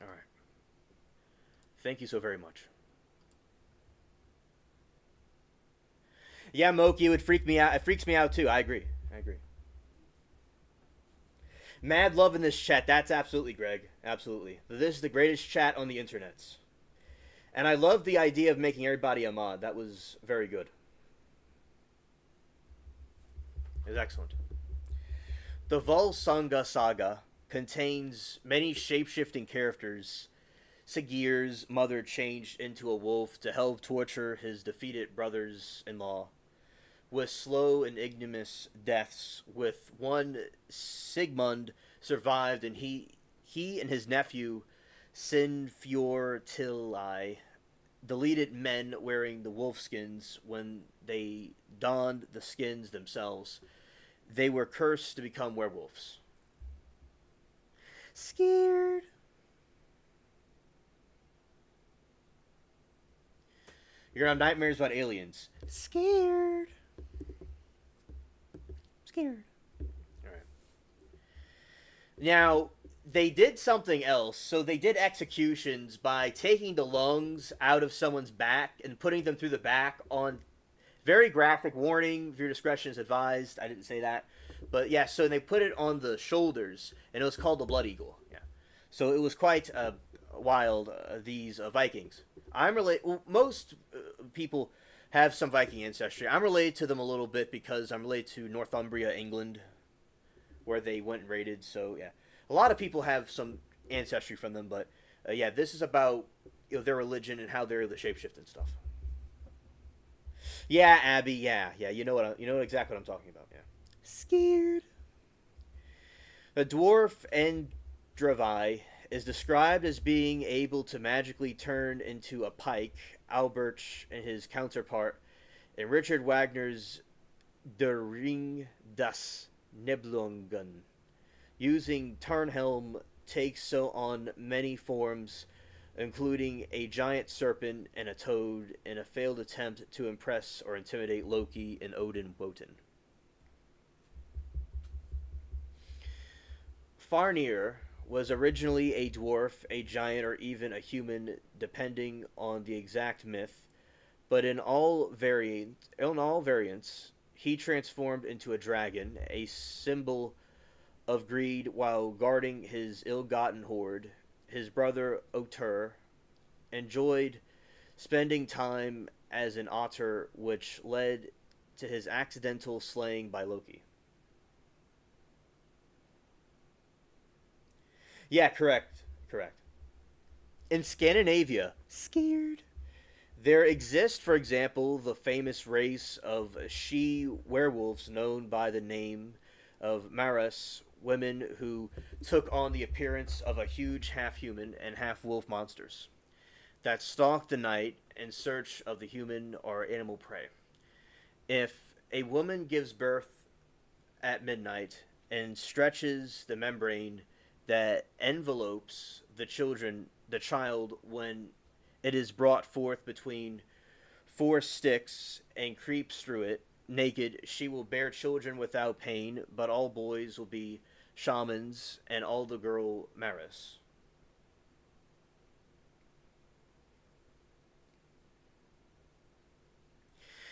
All right. Thank you so very much. Yeah, Moki, it would freak me out. It freaks me out too. I agree. I agree. Mad love in this chat. That's absolutely, Greg. Absolutely. This is the greatest chat on the internets. And I love the idea of making everybody a mod. That was very good. It was excellent. The Volsunga saga contains many shape-shifting characters. Sigur's mother changed into a wolf to help torture his defeated brothers-in-law with slow and ignominious deaths. With one, Sigmund survived, and he and his nephew Sinfjortilli deleted men wearing the wolf skins. When they donned the skins themselves, they were cursed to become werewolves. Scared. You're gonna have nightmares about aliens. Scared. Scared. Alright. Now, they did something else. So they did executions by taking the lungs out of someone's back and putting them through the back on... Very graphic warning. Viewer discretion is advised. I didn't say that. But yeah, so they put it on the shoulders, and it was called the Blood Eagle. Yeah. So it was quite wild, these Vikings. I'm related... Well, most people have some Viking ancestry. I'm related to them a little bit because I'm related to Northumbria, England, where they went and raided. So yeah, a lot of people have some ancestry from them. But yeah, this is about their religion and how they're the shapeshift and stuff. Yeah, Abby. Yeah, you know exactly what I'm talking about. Yeah. Scared. The dwarf Endravai is described as being able to magically turn into a pike. Albert and his counterpart in Richard Wagner's Der Ring das Nibelungen. Using Tarnhelm takes so on many forms, including a giant serpent and a toad, in a failed attempt to impress or intimidate Loki and Odin Wotan. Farnir was originally a dwarf, a giant, or even a human, depending on the exact myth. But in all variants, he transformed into a dragon, a symbol of greed, while guarding his ill-gotten hoard. His brother Otur enjoyed spending time as an otter, which led to his accidental slaying by Loki. Yeah, correct. Correct. In Scandinavia, scared. There exists, for example, the famous race of she werewolves known by the name of Maras, women who took on the appearance of a huge half human and half wolf monsters that stalk the night in search of the human or animal prey. If a woman gives birth at midnight and stretches the membrane that envelopes the child when it is brought forth between four sticks and creeps through it naked, she will bear children without pain, but all boys will be shamans and all the girl Maris.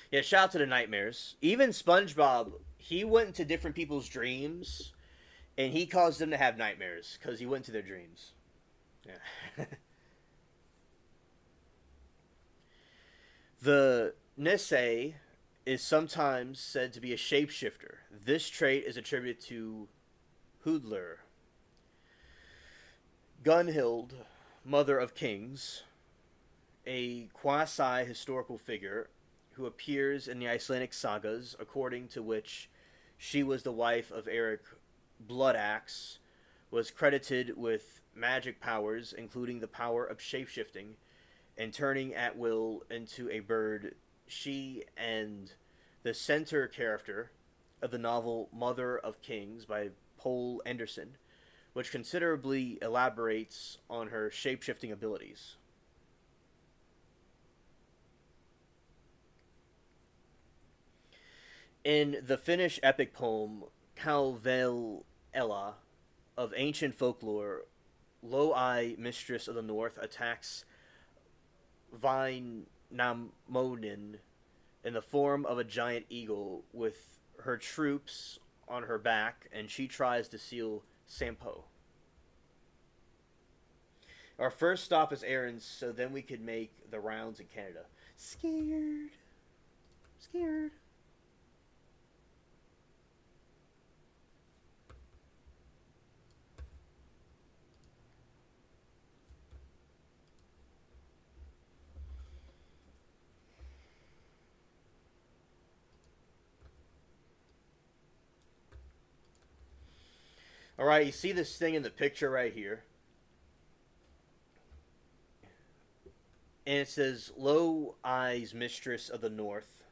Yeah, shout out to the nightmares. Even SpongeBob, he went into different people's dreams and he caused them to have nightmares because he went to their dreams. Yeah. The Nisei is sometimes said to be a shapeshifter. This trait is attributed to Hudler. Gunhild, Mother of Kings, a quasi historical figure who appears in the Icelandic sagas, according to which she was the wife of Eric Bloodaxe, was credited with magic powers, including the power of shapeshifting and turning at will into a bird. She and the center character of the novel Mother of Kings by Poul Anderson, which considerably elaborates on her shapeshifting abilities. In the Finnish epic poem Kalvel of ancient folklore, Loai, Mistress of the North, attacks Vainamoinen in the form of a giant eagle with her troops on her back, and she tries to steal Sampo. Our first stop is errands, so then we could make the rounds in Canada. Scared. Scared. All right, you see this thing in the picture right here? And it says, Low Eyes, Mistress of the North.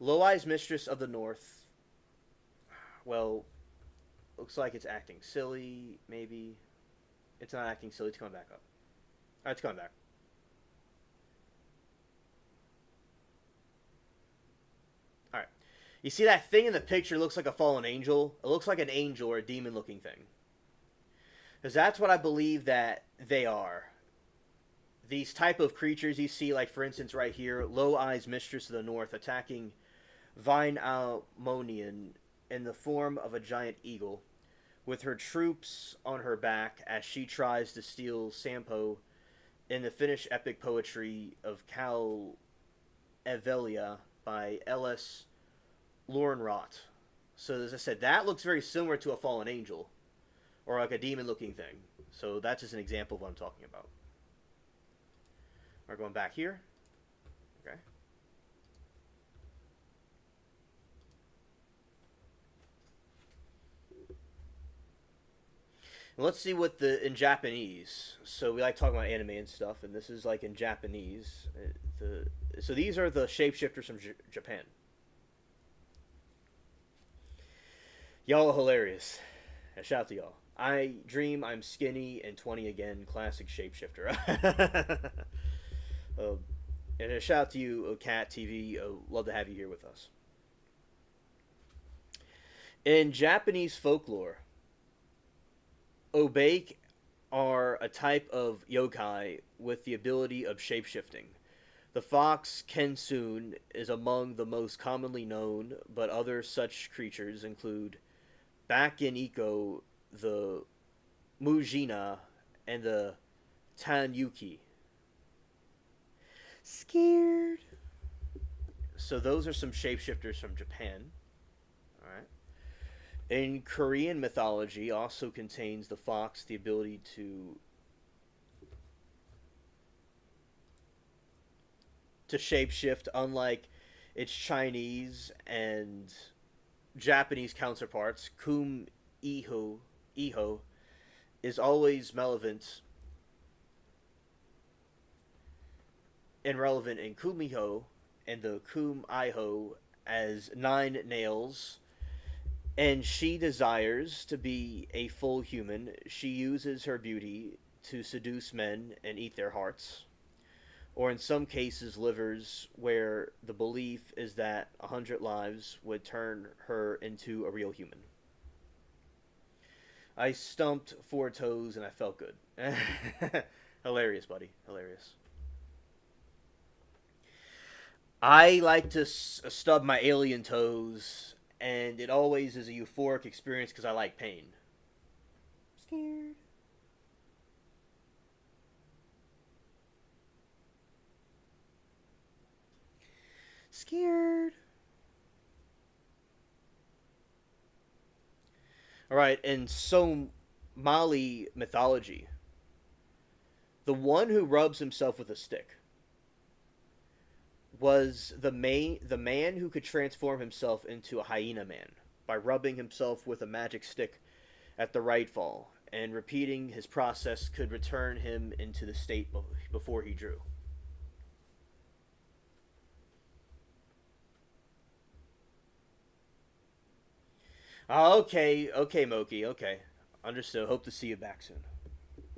Low Eyes, Mistress of the North. Well, looks like it's acting silly, maybe. It's not acting silly, it's coming back up. Alright, it's coming back. Alright. You see that thing in the picture looks like a fallen angel? It looks like an angel or a demon looking thing. Because that's what I believe that they are. These type of creatures you see, like for instance right here, Low Eyes, Mistress of the North, attacking Vainamoinen in the form of a giant eagle, with her troops on her back as she tries to steal Sampo in the Finnish epic poetry of Kal Evelia by L.S. Lorenrot. So as I said, that looks very similar to a fallen angel. Or like a demon-looking thing. So that's just an example of what I'm talking about. We're going back here. Okay. Let's see what the in Japanese. So we like talking about anime and stuff, and this is like in Japanese. So these are the shapeshifters from Japan. Y'all are hilarious. Shout out to y'all. I dream I'm skinny and 20 again. Classic shapeshifter. uh, and a shout out to you, Cat TV. Love to have you here with us. In Japanese folklore, Obake are a type of yokai with the ability of shapeshifting. The fox Kensun is among the most commonly known, but other such creatures include Bakin the Mujina, and the Tanyuki. Scared. So those are some shapeshifters from Japan. All right. In Korean mythology, also contains the fox the ability to shapeshift, unlike its Chinese and Japanese counterparts. Iho is always malevolent and relevant in Kumiho and the Kum-Iho as 9 nails, and she desires to be a full human. She uses her beauty to seduce men and eat their hearts, or in some cases livers, where the belief is that 100 lives would turn her into a real human. I stumped 4 toes and I felt good. Hilarious, buddy. Hilarious. I like to stub my alien toes, and it always is a euphoric experience because I like pain. Scared. Scared. Alright, in Somali mythology, the one who rubs himself with a stick was the man who could transform himself into a hyena man by rubbing himself with a magic stick at the right fall, and repeating his process could return him into the state before he drew. Okay, okay, Moki, okay. Understood. Hope to see you back soon.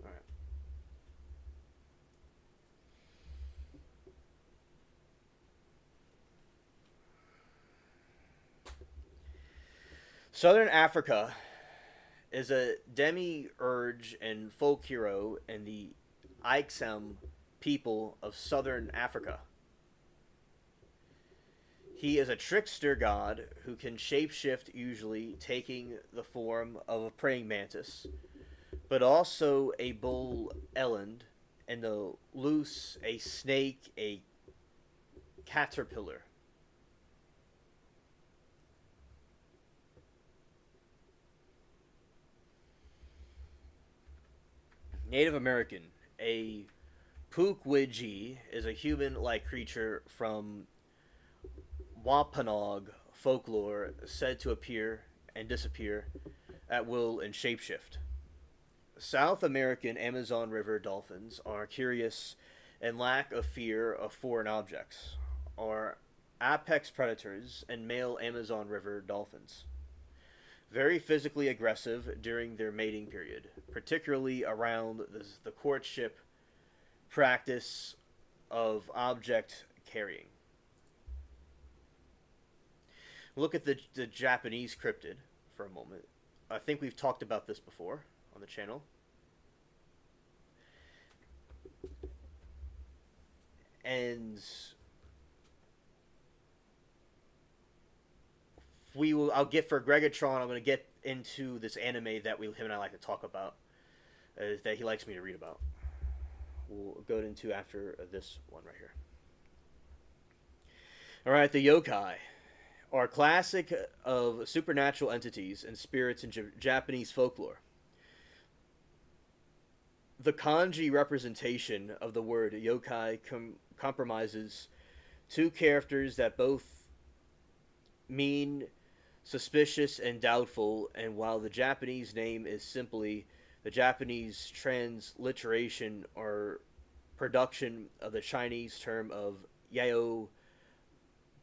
Alright. Southern Africa is a demiurge and folk hero in the Ixam people of southern Africa. He is a trickster god who can shapeshift, usually taking the form of a praying mantis, but also a bull eland, and the loose, a snake, a caterpillar. Native American, a Pookwidgee is a human-like creature from Wampanoag folklore said to appear and disappear at will and shapeshift. South American Amazon River dolphins are curious and lack a fear of foreign objects, are apex predators and male Amazon River dolphins. Very physically aggressive during their mating period, particularly around the courtship practice of object carrying. Look at the Japanese cryptid for a moment. I think we've talked about this before on the channel. And I'll get for Gregatron. I'm going to get into this anime that him and I like to talk about, that he likes me to read about. We'll go into after this one right here. All right, the yokai are classic of supernatural entities and spirits in Japanese folklore. The kanji representation of the word yokai compromises two characters that both mean suspicious and doubtful, and while the Japanese name is simply the Japanese transliteration or production of the Chinese term of Yao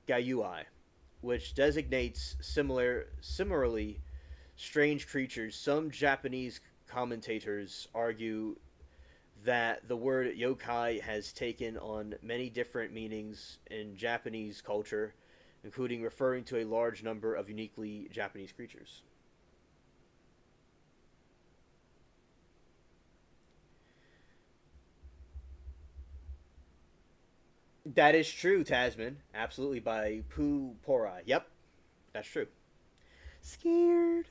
Gaiui, which designates similarly strange creatures. Some Japanese commentators argue that the word yokai has taken on many different meanings in Japanese culture, including referring to a large number of uniquely Japanese creatures. That is true, Tasman. Absolutely, by Poo Porai. Yep, that's true. Scared.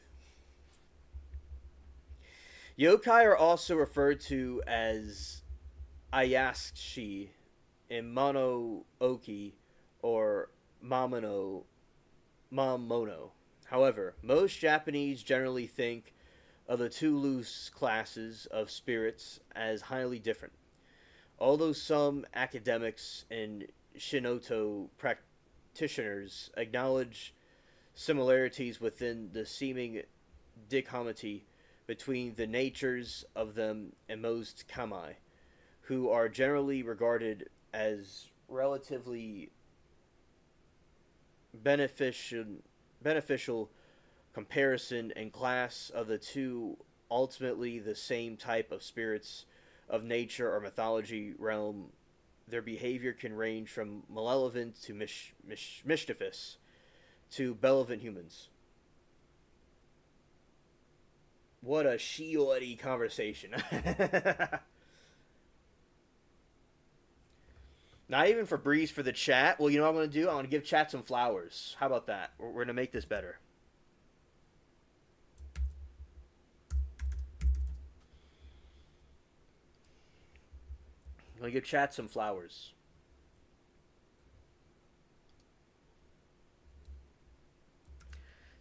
Yokai are also referred to as Ayashiki in Mono Oki or Mamano Mamono. However, most Japanese generally think of the two loose classes of spirits as highly different. Although some academics and Shinoto practitioners acknowledge similarities within the seeming dichotomy between the natures of them and most kami, who are generally regarded as relatively beneficial, beneficial comparison and class of the two ultimately the same type of spirits of nature or mythology realm. Their behavior can range from malevolent to mischievous to benevolent humans. What a shiori conversation. Not even for Breeze for the chat. Well, you know what I'm going to do? I'm going to give chat some flowers. How about that? We're going to make this better. I'm going to give chat some flowers.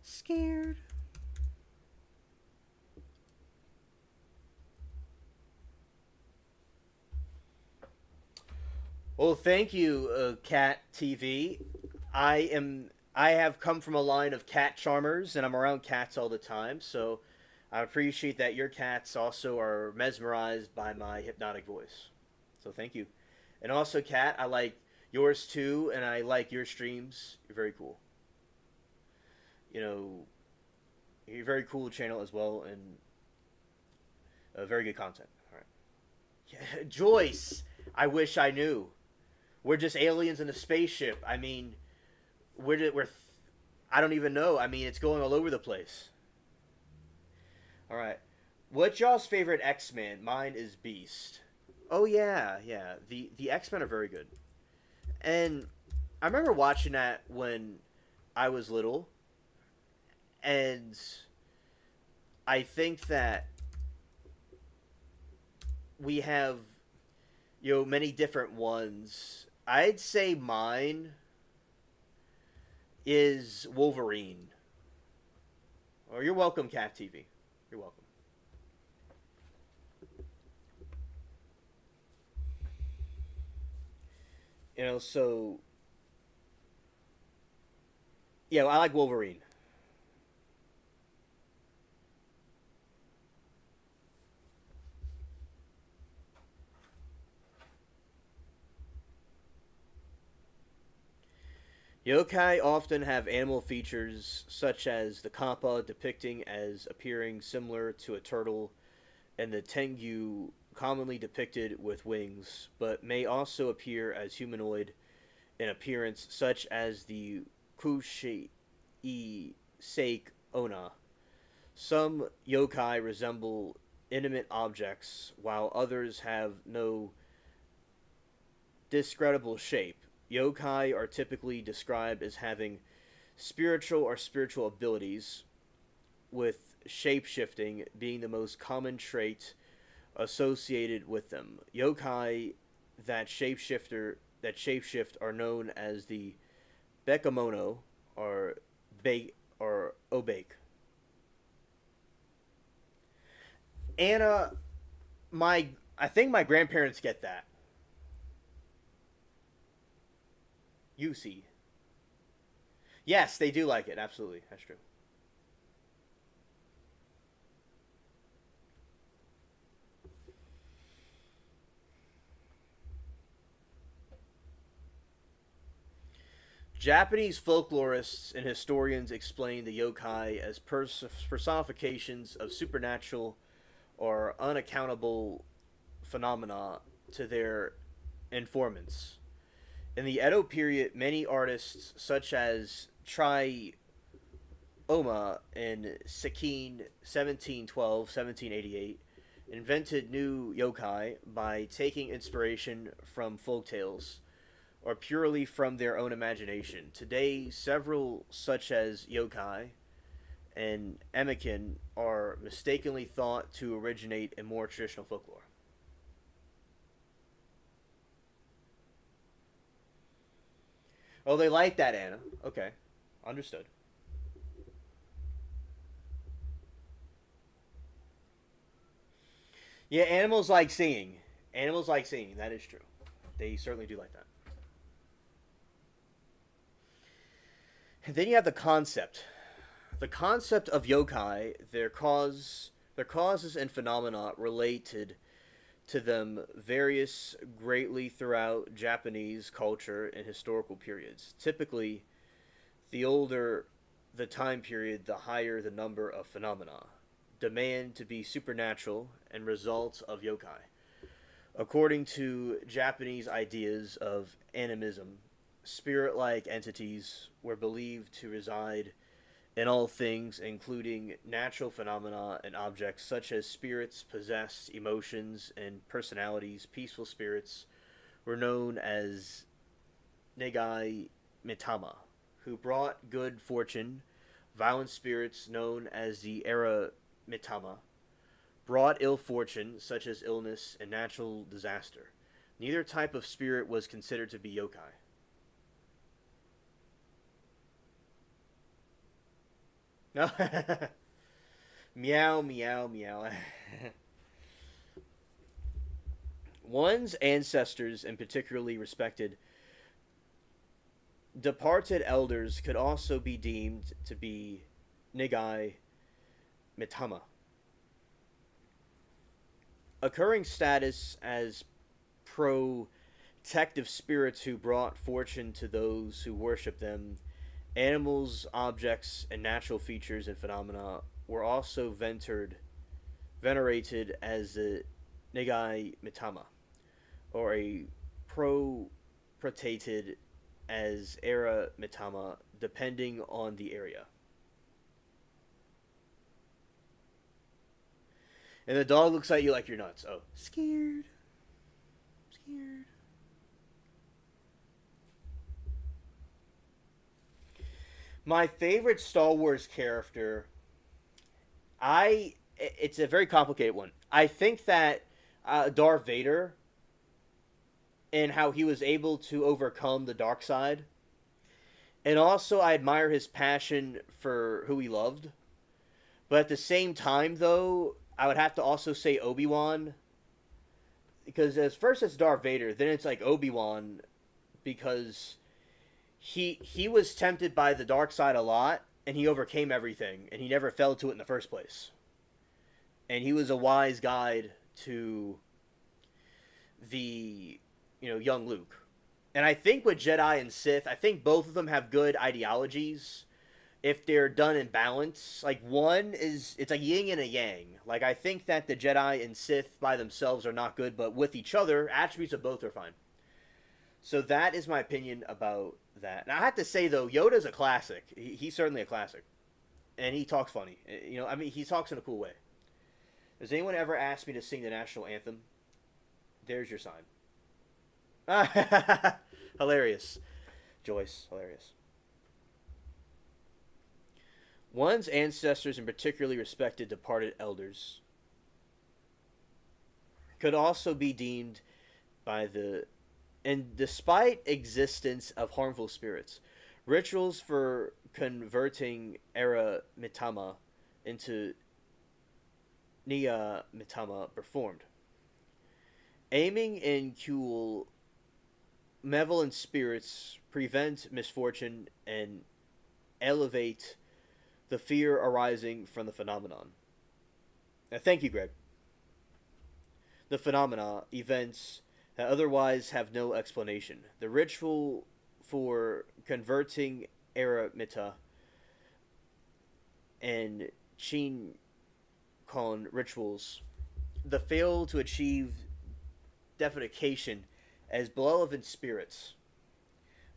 Scared. Well, thank you, Cat TV. I have come from a line of cat charmers, and I'm around cats all the time. So I appreciate that your cats also are mesmerized by my hypnotic voice. So thank you, and also, Cat, I like yours too, and I like your streams. You're very cool. You know, you're a very cool channel as well, and very good content. All right, yeah, Joyce. I wish I knew. We're just aliens in a spaceship. I mean, I don't even know. I mean, it's going all over the place. All right. What's y'all's favorite X-Men? Mine is Beast. Oh yeah, yeah. The X-Men are very good. And I remember watching that when I was little, and I think that we have many different ones. I'd say mine is Wolverine. Oh, you're welcome, Cat TV. You're welcome. So yeah, well, I like Wolverine. Yokai often have animal features such as the kappa depicting as appearing similar to a turtle and the tengu commonly depicted with wings, but may also appear as humanoid in appearance such as the Kushi Sake Ona. Some yokai resemble inanimate objects, while others have no discreditable shape. Yokai are typically described as having spiritual abilities, with shapeshifting being the most common trait associated with them. Yokai that shapeshift are known as the Bekamono or Obake. Anna, I think my grandparents get that. You see. Yes, they do like it. Absolutely. That's true. Japanese folklorists and historians explain the yokai as personifications of supernatural or unaccountable phenomena to their informants. In the Edo period, many artists, such as Trai Oma in Sekin 1712-1788, invented new yokai by taking inspiration from folktales or purely from their own imagination. Today, several such as yokai and emikin are mistakenly thought to originate in more traditional folklore. Oh, they like that, Anna. Okay, understood. Yeah, animals like singing. Animals like singing. That is true. They certainly do like that. And then you have the concept. The concept of yokai, their causes and phenomena related to them various greatly throughout Japanese culture and historical periods. Typically, the older the time period, the higher the number of phenomena demand to be supernatural and results of yokai. According to Japanese ideas of animism, spirit like entities were believed to reside in all things, including natural phenomena and objects such as spirits, possessed emotions, and personalities. Peaceful spirits were known as Negai Mitama, who brought good fortune. Violent spirits, known as the Era Mitama, brought ill fortune, such as illness and natural disaster. Neither type of spirit was considered to be yokai. No. Meow, meow, meow. One's ancestors, and particularly respected departed elders, could also be deemed to be Nigai Mitama. Occurring status as protective spirits who brought fortune to those who worship them. Animals, objects, and natural features and phenomena were also venerated as the Negai Mitama, or a protated as Era Mitama, depending on the area. And the dog looks at you like you're nuts. Oh, scared. Scared. My favorite Star Wars character, it's a very complicated one. I think that Darth Vader and how he was able to overcome the dark side. And also, I admire his passion for who he loved. But at the same time, though, I would have to also say Obi-Wan. Because as first it's Darth Vader, then it's like Obi-Wan. Because he was tempted by the dark side a lot, and he overcame everything, and he never fell to it in the first place. And he was a wise guide to the young Luke. And I think with Jedi and Sith, I think both of them have good ideologies if they're done in balance. Like one is, it's a yin and a yang. Like I think that the Jedi and Sith by themselves are not good, but with each other, attributes of both are fine. So that is my opinion about that. And I have to say though, Yoda's a classic. He's certainly a classic, and he talks funny. I mean, he talks in a cool way. Has anyone ever asked me to sing the national anthem? There's your sign. Hilarious. Joyce, hilarious. One's ancestors, and particularly respected departed elders, could also be deemed by the... And despite existence of harmful spirits, rituals for converting Era Mitama into Nia Mitama performed. Aiming in cool malevolent spirits prevent misfortune and elevate the fear arising from the phenomenon. Now, thank you, Greg. The phenomena, events that otherwise have no explanation. The ritual for converting Eremita and Chin Kon rituals, the fail to achieve deification as beloved spirits,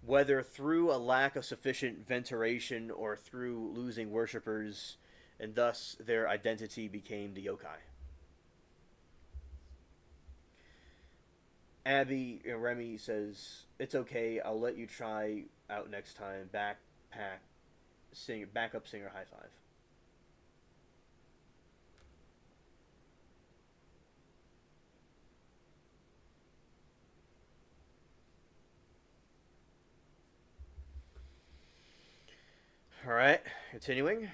whether through a lack of sufficient veneration or through losing worshippers, and thus their identity became the yokai. Abby Remy says, "It's okay. I'll let you try out next time. Backup singer, high five." All right, continuing.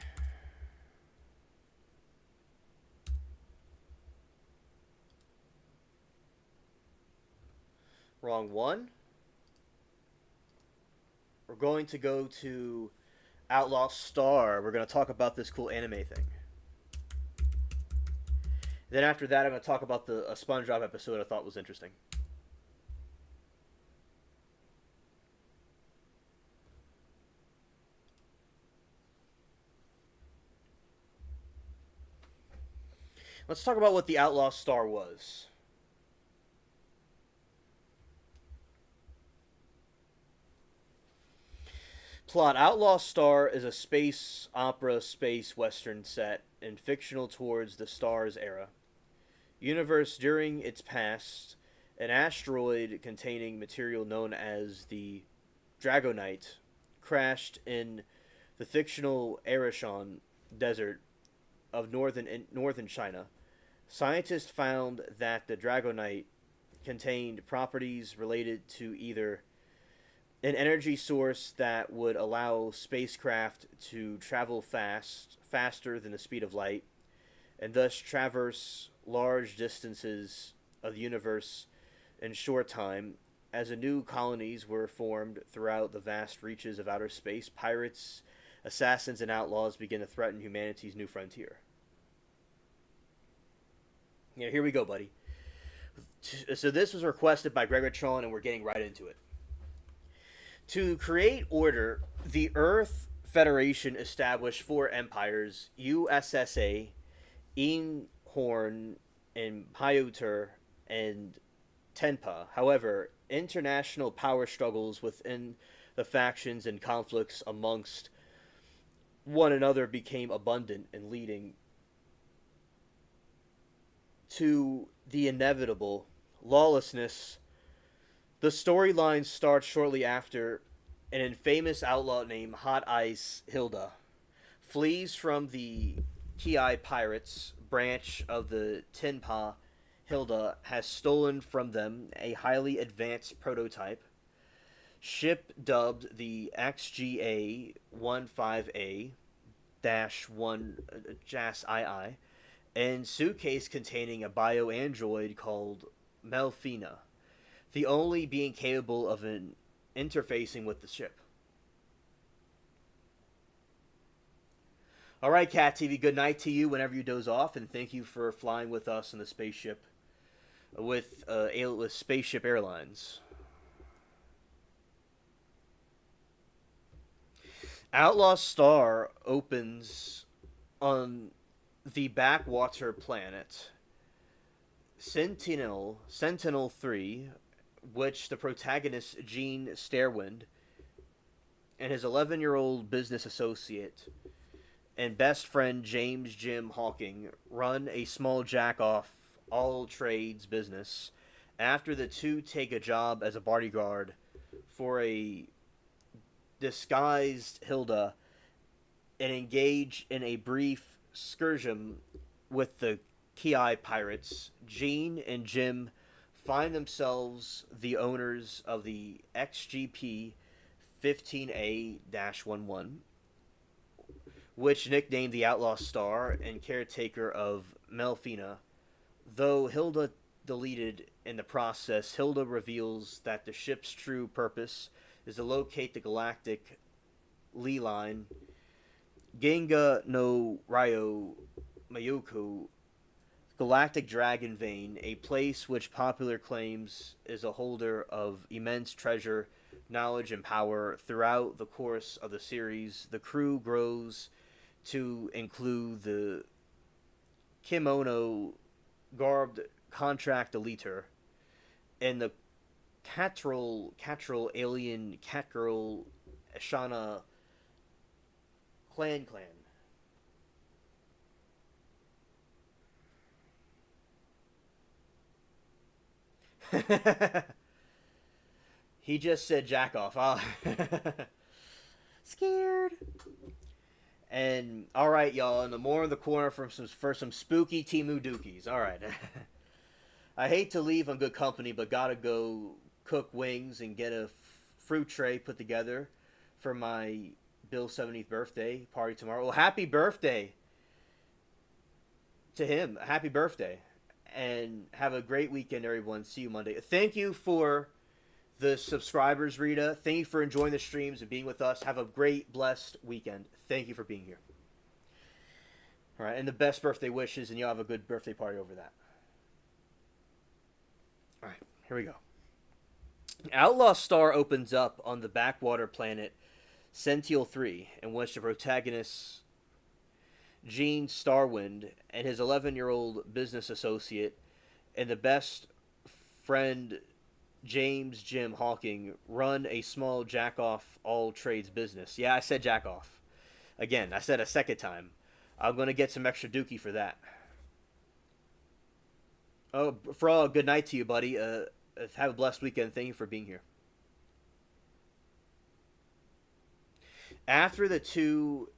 Wrong one. We're going to go to Outlaw Star. We're going to talk about this cool anime thing. Then after that, I'm going to talk about a Spongebob episode I thought was interesting. Let's talk about what the Outlaw Star was. Plot: Outlaw Star is a space opera space western set and fictional towards the star's era. Universe: during its past, an asteroid containing material known as the Dragonite crashed in the fictional Arashon Desert of northern China. Scientists found that the Dragonite contained properties related to either an energy source that would allow spacecraft to travel faster than the speed of light, and thus traverse large distances of the universe in short time. As new colonies were formed throughout the vast reaches of outer space, pirates, assassins, and outlaws began to threaten humanity's new frontier. Yeah, here we go, buddy. So this was requested by Gregatron, and we're getting right into it. To create order, the Earth Federation established four empires: USSA, Einhorn, and Pyotr, and Tenpa. However, international power struggles within the factions and conflicts amongst one another became abundant and leading to the inevitable lawlessness. The storyline starts shortly after an infamous outlaw named Hot Ice Hilda flees from the Ki pirates branch of the Tenpa. Hilda has stolen from them a highly advanced prototype ship dubbed the XGA-15A-1 JAS-II, and suitcase containing a bio-android called Melfina, the only being capable of interfacing with the ship. All right, Cat TV, good night to you whenever you doze off, and thank you for flying with us in the spaceship with Spaceship Airlines. Outlaw Star opens on the backwater planet Sentinel 3, which the protagonist Gene Stairwind and his 11-year-old business associate and best friend James Jim Hawking run a small jack-off all-trades business after the two take a job as a bodyguard for a disguised Hilda and engage in a brief skirmish with the Ki pirates. Gene and Jim find themselves the owners of the XGP 15A-11, which nicknamed the Outlaw Star, and caretaker of Melfina. Though Hilda deleted in the process, Hilda reveals that the ship's true purpose is to locate the galactic Lee line, Genga no Ryo Mayuku, galactic dragon vein, a place which popular claims is a holder of immense treasure knowledge and power throughout the course of the series. The crew grows to include the kimono garbed contract deleter and the Catrol alien Catgirl Ashana clan. He just said jack off. Oh. Scared. And all right, y'all. In the more in the corner for some spooky Timu Dookies. All right. I hate to leave on good company, but gotta go cook wings and get a fruit tray put together for my Bill's 70th birthday party tomorrow. Well, happy birthday to him. Happy birthday. And have a great weekend, everyone. See you Monday. Thank you for the subscribers, Rita. Thank you for enjoying the streams and being with us. Have a great, blessed weekend. Thank you for being here. All right, and the best birthday wishes, and you'll have a good birthday party over that. All right, here we go. Outlaw Star opens up on the backwater planet Sential 3, in which the protagonist Gene Starwind and his 11-year-old business associate and the best friend James Jim Hawking run a small jack-off all-trades business. Yeah, I said jack-off. Again, I said a second time. I'm going to get some extra dookie for that. Oh, Frog, good night to you, buddy. Have a blessed weekend. Thank you for being here. After the two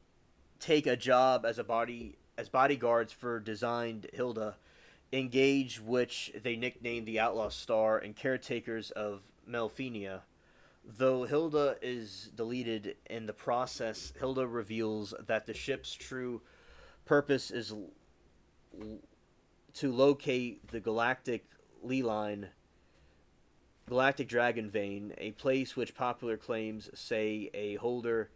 take a job as bodyguards for designed Hilda, engage which they nicknamed the Outlaw Star and caretakers of Melfinia. Though Hilda is deleted in the process, Hilda reveals that the ship's true purpose is to locate the galactic dragon vein, a place which popular claims say a holder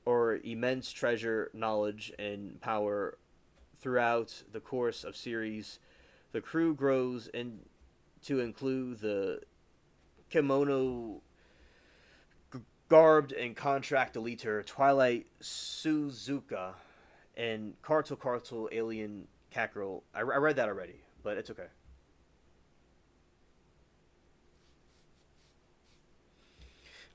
or immense treasure, knowledge, and power. Throughout the course of series, the crew grows to include the kimono garbed and contract deleter Twilight Suzuka and Cartel alien Catgirl. I read that already, but it's okay.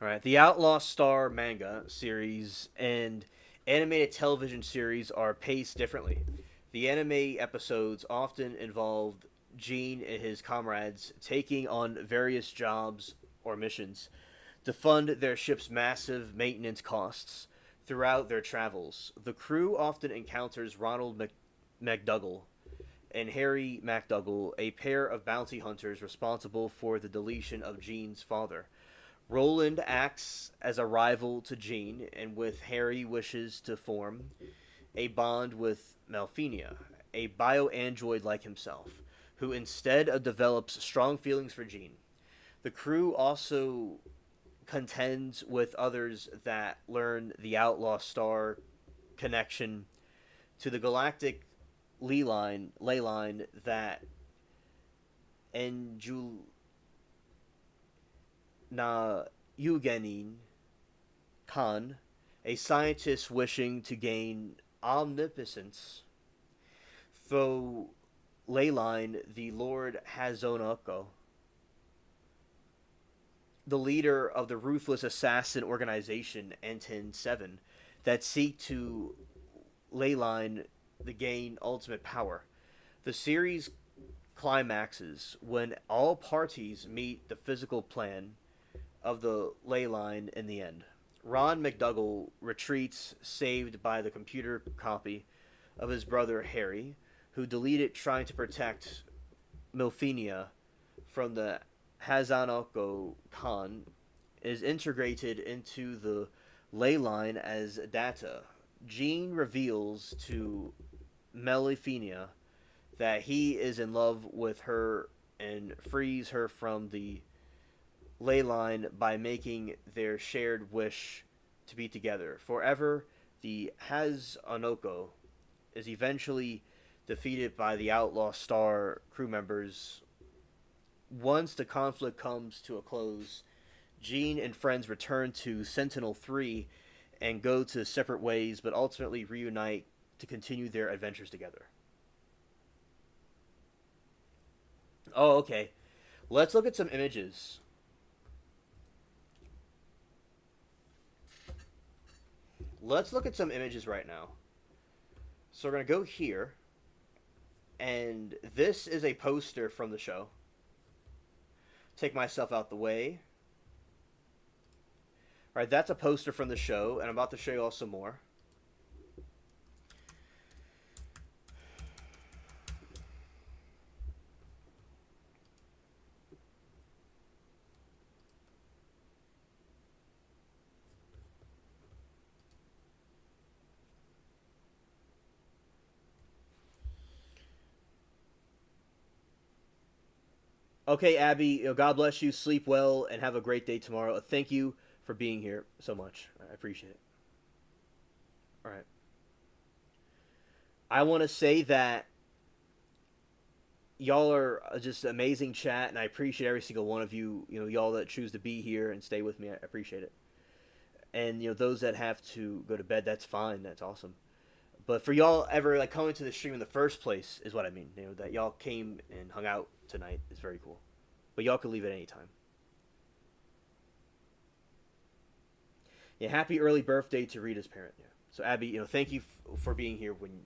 Alright, the Outlaw Star manga series and animated television series are paced differently. The anime episodes often involved Gene and his comrades taking on various jobs or missions to fund their ship's massive maintenance costs. Throughout their travels, the crew often encounters Ronald McDougal and Harry McDougal, a pair of bounty hunters responsible for the deletion of Gene's father. Roland acts as a rival to Gene, and with Harry wishes to form a bond with Melfinia, a bio-android like himself, who instead develops strong feelings for Gene. The crew also contends with others that learn the Outlaw Star connection to the galactic ley line that Eugenin Khan, a scientist wishing to gain omnipotence, though Leyline, the Lord Hazonoko, the leader of the ruthless assassin organization Anton 7, that seek to Leyline the gain ultimate power. The series climaxes when all parties meet the physical plan of the ley line in the end. Ron McDougal retreats, saved by the computer copy of his brother Harry, who deleted trying to protect Milfinia from the Hazanoko Khan, is integrated into the ley line as data. Gene reveals to Melifinia that he is in love with her and frees her from the ley line by making their shared wish to be together forever. The Hazanoko is eventually defeated by the Outlaw Star crew members. Once the conflict comes to a close, Jean and friends return to Sentinel-3 and go to separate ways, but ultimately reunite to continue their adventures together. Oh, okay. Let's look at some images. Let's look at some images right now. So we're going to go here. And this is a poster from the show. Take myself out the way. Alright, that's a poster from the show. And I'm about to show you all some more. Okay, Abby, God bless you. Sleep well and have a great day tomorrow. Thank you for being here so much. I appreciate it. All right. I want to say that y'all are just amazing chat, and I appreciate every single one of you. You know, y'all that choose to be here and stay with me, I appreciate it. And you know, those that have to go to bed, that's fine. That's awesome. But for y'all ever like coming to the stream in the first place is what I mean. You know, that y'all came and hung out tonight is very cool. But y'all can leave at any time. Yeah, happy early birthday to Rita's parent. Yeah. So Abby, you know, thank you for being here when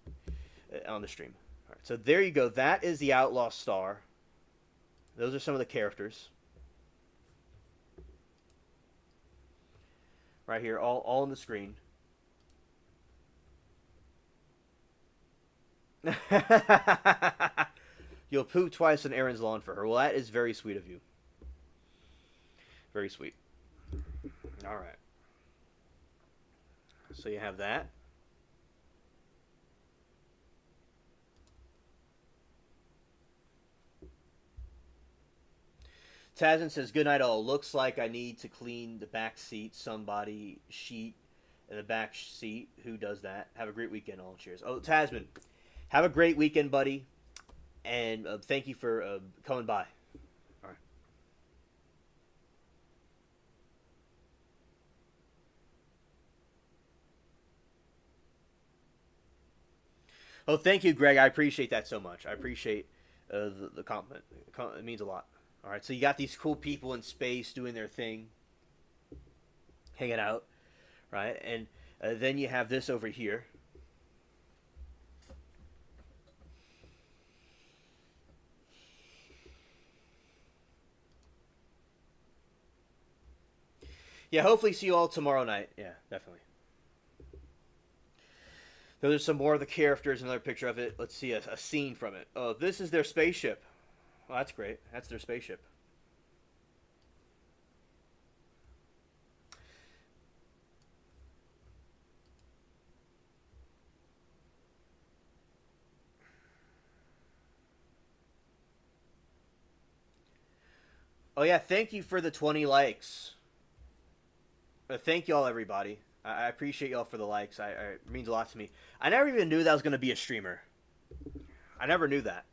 on the stream. All right, so there you go. That is the Outlaw Star. Those are some of the characters. Right here, all on the screen. You'll poop twice on Aaron's lawn for her. Well, that is very sweet of you. Very sweet. All right. So you have that. Tazin says, good night all. Looks like I need to clean the back seat. Somebody sheet in the back seat. Who does that? Have a great weekend all. Cheers. Oh, Tasman, have a great weekend, buddy. And thank you for coming by. All right. Oh, thank you, Greg. I appreciate that so much. I appreciate the compliment. It means a lot. All right, so you got these cool people in space doing their thing, hanging out, right? And then you have this over here. Yeah, hopefully see you all tomorrow night. Yeah, definitely. There's some more of the characters, another picture of it. Let's see a scene from it. Oh, this is their spaceship. Well, that's great. That's their spaceship. Oh, yeah, thank you for the 20 likes. Thank y'all, everybody. I appreciate y'all for the likes. It means a lot to me. I never even knew that I was going to be a streamer. I never knew that.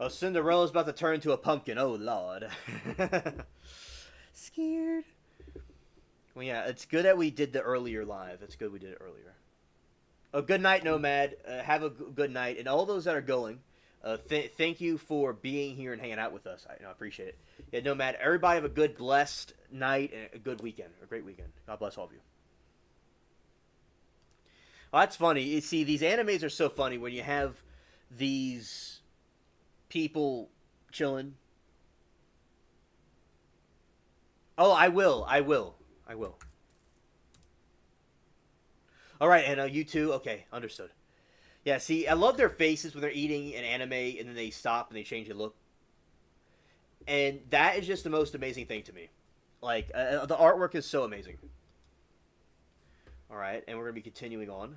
Oh, Cinderella's about to turn into a pumpkin. Oh, Lord. Scared. Well, yeah, it's good that we did the earlier live. It's good we did it earlier. Oh, good night, Nomad. Have a good night. And all those that are going, thank you for being here and hanging out with us. I appreciate it. Yeah, Nomad, everybody have a good, blessed night and a good weekend. A great weekend. God bless all of you. Oh, that's funny. You see, these animes are so funny when you have these people chilling. Oh, I will. All right, and you too. Okay, understood. Yeah, see, I love their faces when they're eating an anime and then they stop and they change their look. And that is just the most amazing thing to me. Like, the artwork is so amazing. All right, and we're going to be continuing on.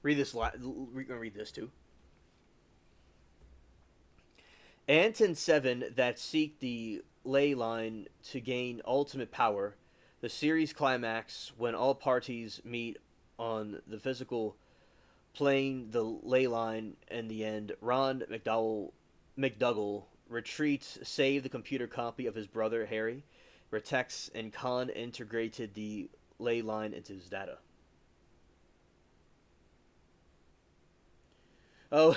Read this too. Anton 7 that seek the ley line to gain ultimate power. The series climax when all parties meet on the physical plane, the ley line, and the end. Ron McDougal retreats, save the computer copy of his brother Harry. Retex and Khan integrated the ley line into his data. Oh,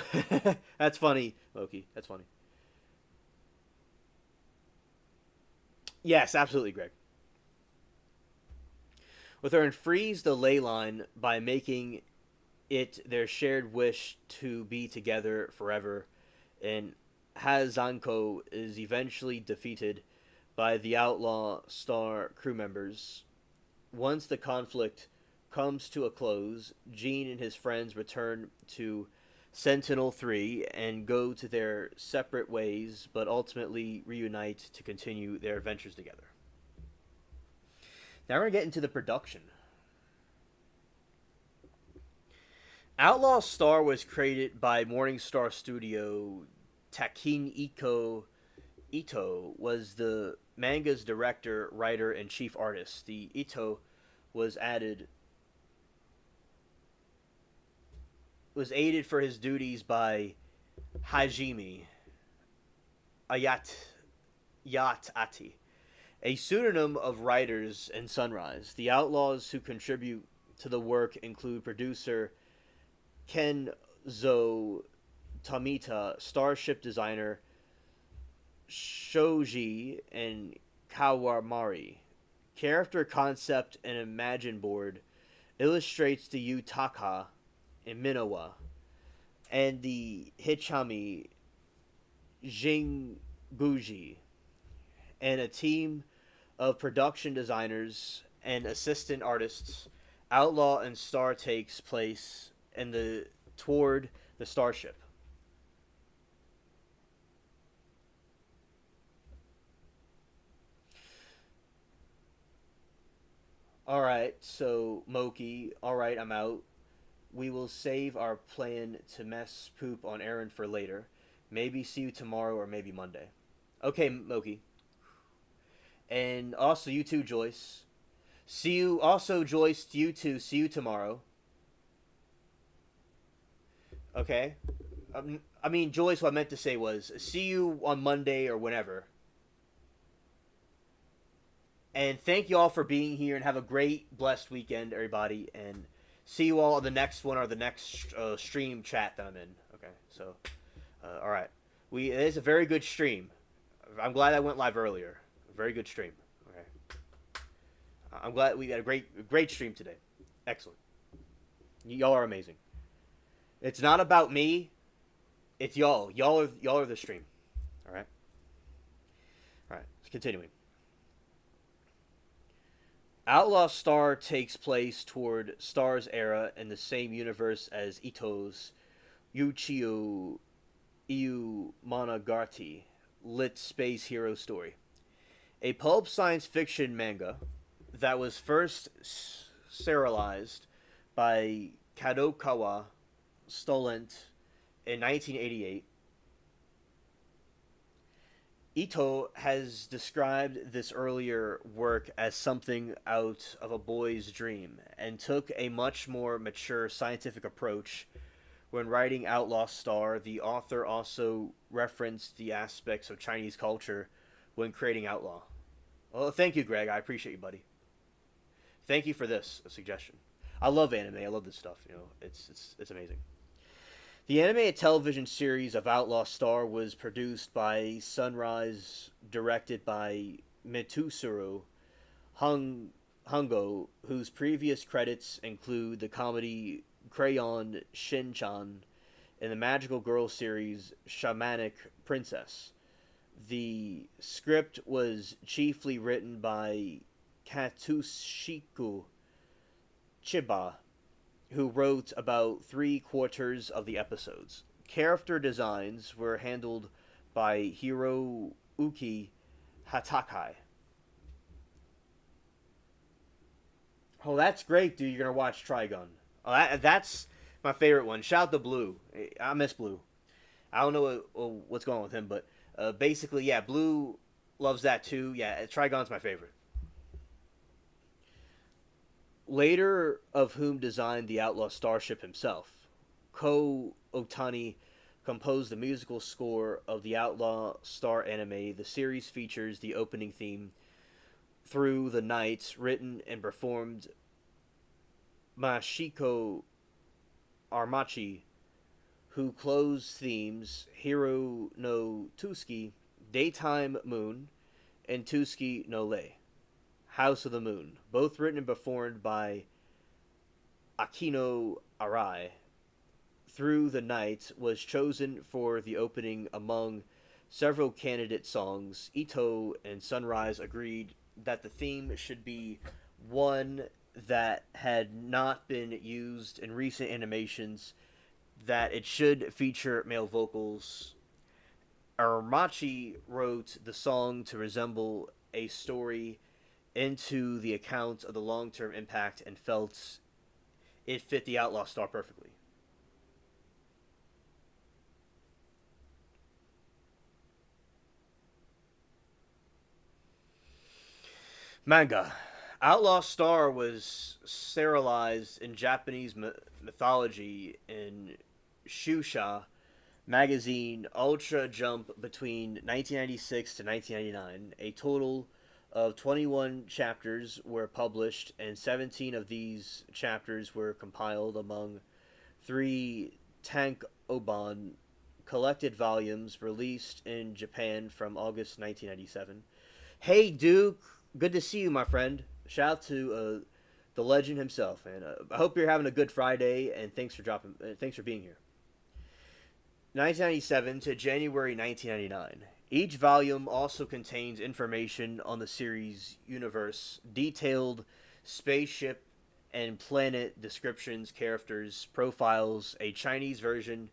that's funny, Loki. That's funny. Yes, absolutely, Greg. With her and frees the ley line by making it their shared wish to be together forever, and Hazanko is eventually defeated by the Outlaw Star crew members. Once the conflict comes to a close, Gene and his friends return to Sentinel 3 and go to their separate ways, but ultimately reunite to continue their adventures together. Now we're going to get into the production. Outlaw Star was created by Morningstar Studio. Ito was the manga's director, writer, and chief artist. The Ito was aided for his duties by Hajime Ayat a pseudonym of writers in Sunrise. The Outlaws who contribute to the work include producer Kenzo Tomita, starship designer Shoji, and Kawamari. Character concept and imagine board illustrates the Yutaka and Minowa, and the Hichami Jingbuji, and a team of production designers and assistant artists. Outlaw and Star takes place in the toward the starship. All right, so Moki. All right, I'm out. We will save our plan to mess poop on Aaron for later. Maybe see you tomorrow or maybe Monday. Okay, Moki. And also you too, Joyce. See you. Also, Joyce. You too. See you tomorrow. Okay. I mean, Joyce. What I meant to say was see you on Monday or whenever. And thank you all for being here and have a great, blessed weekend, everybody. And see you all on the next one or the next stream chat that I'm in. Okay, so, all right. It is a very good stream. I'm glad I went live earlier. Very good stream. Okay. I'm glad we got a great stream today. Excellent. Y'all are amazing. It's not about me. It's y'all. Y'all are the stream. All right. All right. Continuing. Outlaw Star takes place toward Star's era in the same universe as Ito's Uchiyo Iu Monogatari lit space hero story. A pulp science fiction manga that was first serialized by Kadokawa Stolent in 1988. Ito has described this earlier work as something out of a boy's dream and took a much more mature scientific approach when writing Outlaw Star. The author also referenced the aspects of Chinese culture when creating Outlaw. Well, thank you, Greg. I appreciate you, buddy. Thank you for this suggestion. I love anime. I love this stuff. You know, it's amazing. The animated television series of Outlaw Star was produced by Sunrise, directed by Mitsuru Hungo, whose previous credits include the comedy Crayon Shin-chan and the magical girl series Shamanic Princess. The script was chiefly written by Katsushiko Chiba, who wrote about 3/4 of the episodes. Character designs were handled by Hiroyuki Hatakai. Oh, that's great, dude. You're going to watch Trigun. Oh, that's my favorite one. Shout out to Blue. I miss Blue. I don't know what's going on with him, but basically, yeah, Blue Loves that too. Yeah, Trigon's my favorite. Later, of whom designed the Outlaw Starship himself, Ko Otani composed the musical score of the Outlaw Star anime. The series features the opening theme, Through the Night, written and performed Mashiko Armachi, who closed themes Hiro no Tsuki, Daytime Moon, and Tsuki no Le, House of the Moon, both written and performed by Akino Arai. Through the Night was chosen for the opening among several candidate songs. Ito and Sunrise agreed that the theme should be one that had not been used in recent animations, that it should feature male vocals. Armachi wrote the song to resemble a story into the account of the long term impact and felt it fit the Outlaw Star perfectly. Manga. Outlaw Star was serialized in Japanese mythology in Shusha magazine Ultra Jump between 1996 to 1999. A total of 21 chapters were published, and 17 of these chapters were compiled among three Tank Oban collected volumes released in Japan from August 1997. Hey, Duke, good to see you, my friend. Shout out to the legend himself, and I hope you're having a good Friday. And thanks for dropping. Thanks for being here. 1997 to January 1999. Each volume also contains information on the series universe, detailed spaceship and planet descriptions, characters, profiles. A Chinese version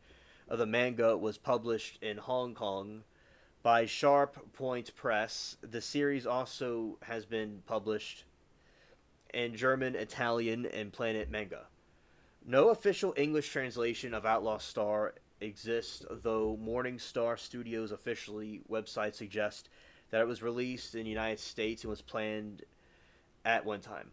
of the manga was published in Hong Kong by Sharp Point Press. The series also has been published in German, Italian, and Planet Manga. No official English translation of Outlaw Star exists, though Morningstar Studios' officially website suggests that it was released in the United States and was planned at one time.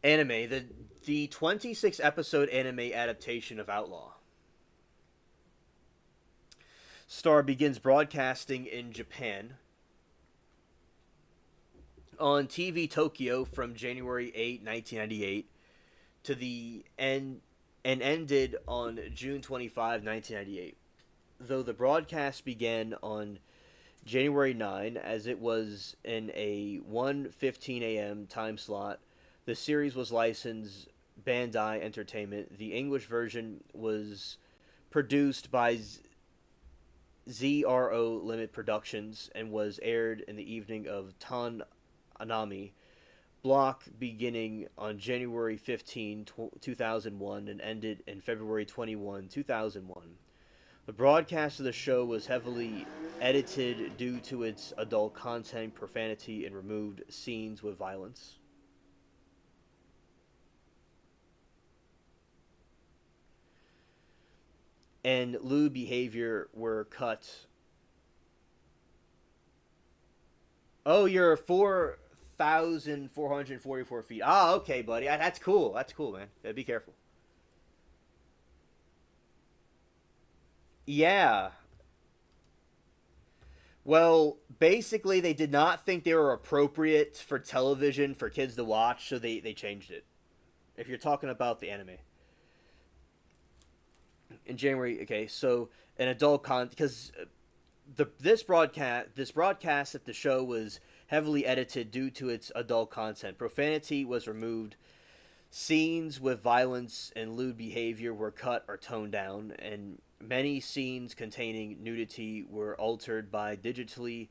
Anime. The 26 episode anime adaptation of Outlaw Star begins broadcasting in Japan on TV Tokyo from January 8, 1998 to the end, and ended on June 25, 1998. Though the broadcast began on January 9, as it was in a 1:15 a.m. time slot, the series was licensed Bandai Entertainment. The English version was produced by ZRO Limit Productions and was aired in the evening of Tan Anami block, beginning on January 15, 2001 and ended in February 21, 2001. The broadcast of the show was heavily edited due to its adult content, profanity, and removed scenes with violence. And lewd behavior were cut. Oh, you're 4,444 feet. Ah, okay, buddy. That's cool. That's cool, man. Yeah, be careful. Yeah. Well, basically, they did not think they were appropriate for television for kids to watch, so they changed it. If you're talking about the anime. In January, okay, so an adult con because this broadcast of the show was heavily edited due to its adult content. Profanity was removed. Scenes with violence and lewd behavior were cut or toned down, and many scenes containing nudity were altered by digitally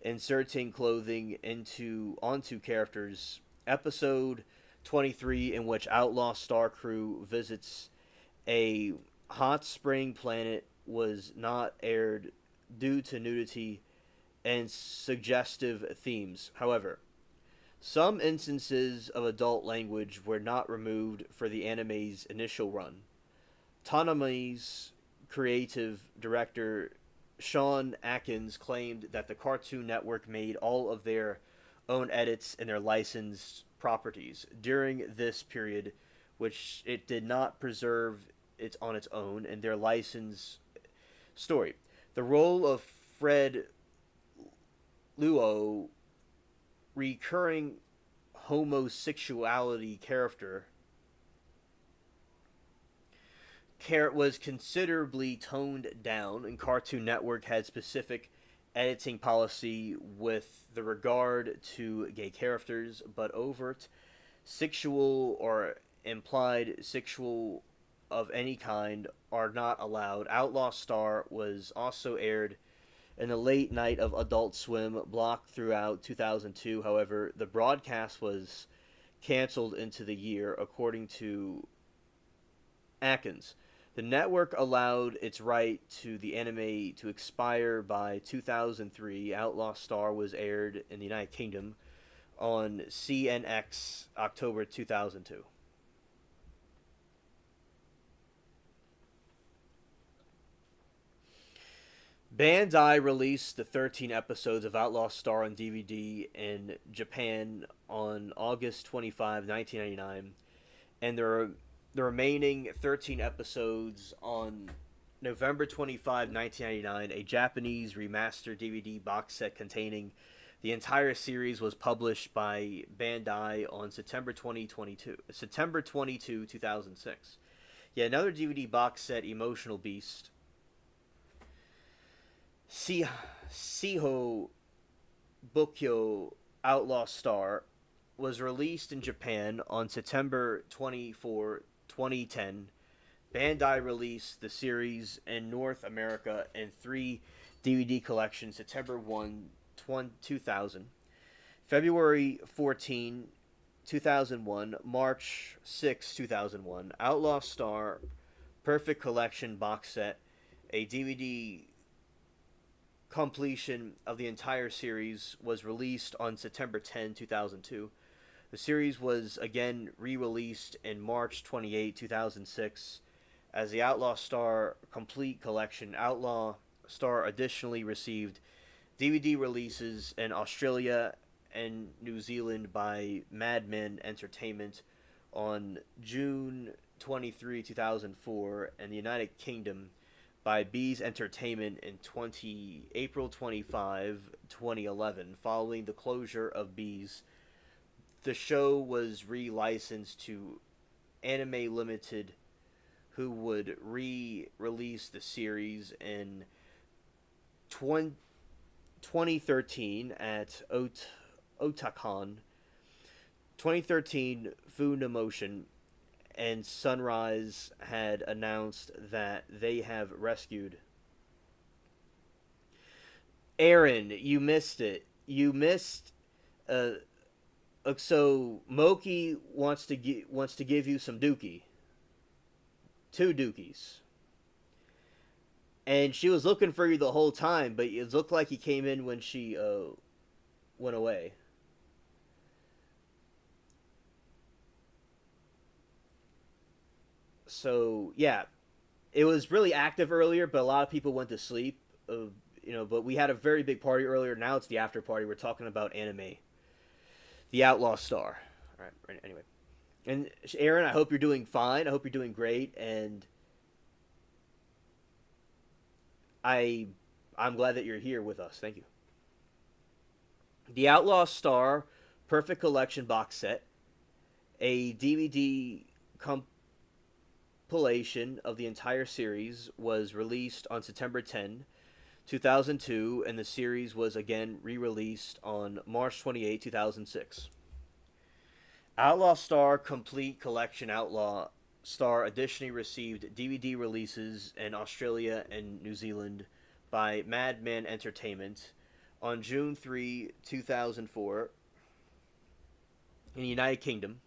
inserting clothing into onto characters. Episode 23, in which Outlaw Star Crew visits a hot spring planet, was not aired due to nudity and suggestive themes. However, some instances of adult language were not removed for the anime's initial run. Tanami's creative director Sean Atkins claimed that the Cartoon Network made all of their own edits and their licensed properties during this period, which it did not preserve it on its own in their licensed story. The role of Fred Luo, recurring homosexuality character, was considerably toned down, and Cartoon Network had specific editing policy with the regard to gay characters, but overt sexual or implied sexual of any kind are not allowed. Outlaw Star was also aired in the late night of Adult Swim block throughout 2002. However, the broadcast was canceled into the year, according to Atkins. The network allowed its right to the anime to expire by 2003. Outlaw Star was aired in the United Kingdom on CNX October 2002. Bandai released the 13 episodes of Outlaw Star on DVD in Japan on August 25, 1999, and the remaining 13 episodes on November 25, 1999. A Japanese remastered DVD box set containing the entire series was published by Bandai on September 22, 2006. Yeah, another DVD box set, Emotional Beast. Siho Bokyo Outlaw Star was released in Japan on September 24, 2010. Bandai released the series in North America in 3 DVD collections, September 1, 2000, February 14, 2001, March 6, 2001. Outlaw Star Perfect Collection box set, a DVD completion of the entire series, was released on September 10, 2002. The series was again re-released in March 28, 2006 as the Outlaw Star Complete Collection. Outlaw Star additionally received DVD releases in Australia and New Zealand by Madman Entertainment on June 23, 2004, and the United Kingdom by Bees Entertainment in April 25, 2011. Following the closure of Bees, the show was re-licensed to Anime Limited, who would re-release the series in 2013 at Otakon. 2013, Funimation and Sunrise had announced that they have rescued. Aaron, you missed it. You missed. So Moki wants to give you some dookie. 2 dookies. And she was looking for you the whole time, but it looked like you came in when she went away. So yeah, it was really active earlier, but a lot of people went to sleep. But we had a very big party earlier. Now it's the after party. We're talking about anime, the Outlaw Star. All right. Anyway, and Aaron, I hope you're doing fine. I hope you're doing great, and I'm glad that you're here with us. Thank you. The Outlaw Star Perfect Collection box set, a DVD compilation of the entire series, was released on September 10, 2002, and the series was again re-released on March 28, 2006. Outlaw Star Complete Collection Outlaw Star additionally received DVD releases in Australia and New Zealand by Madman Entertainment on June 3, 2004, in the United Kingdom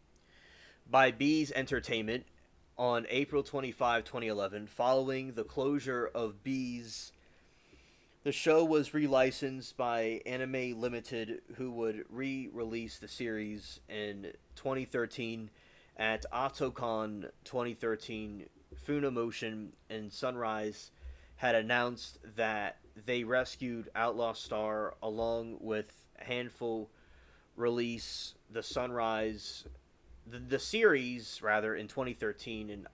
by Bees Entertainment on April 25, 2011. Following the closure of Bees, the show was relicensed by Anime Limited, who would re-release the series in 2013 at Otakon 2013 Funimation and Sunrise had announced that they rescued Outlaw Star along with a handful release the series rather in 2013 in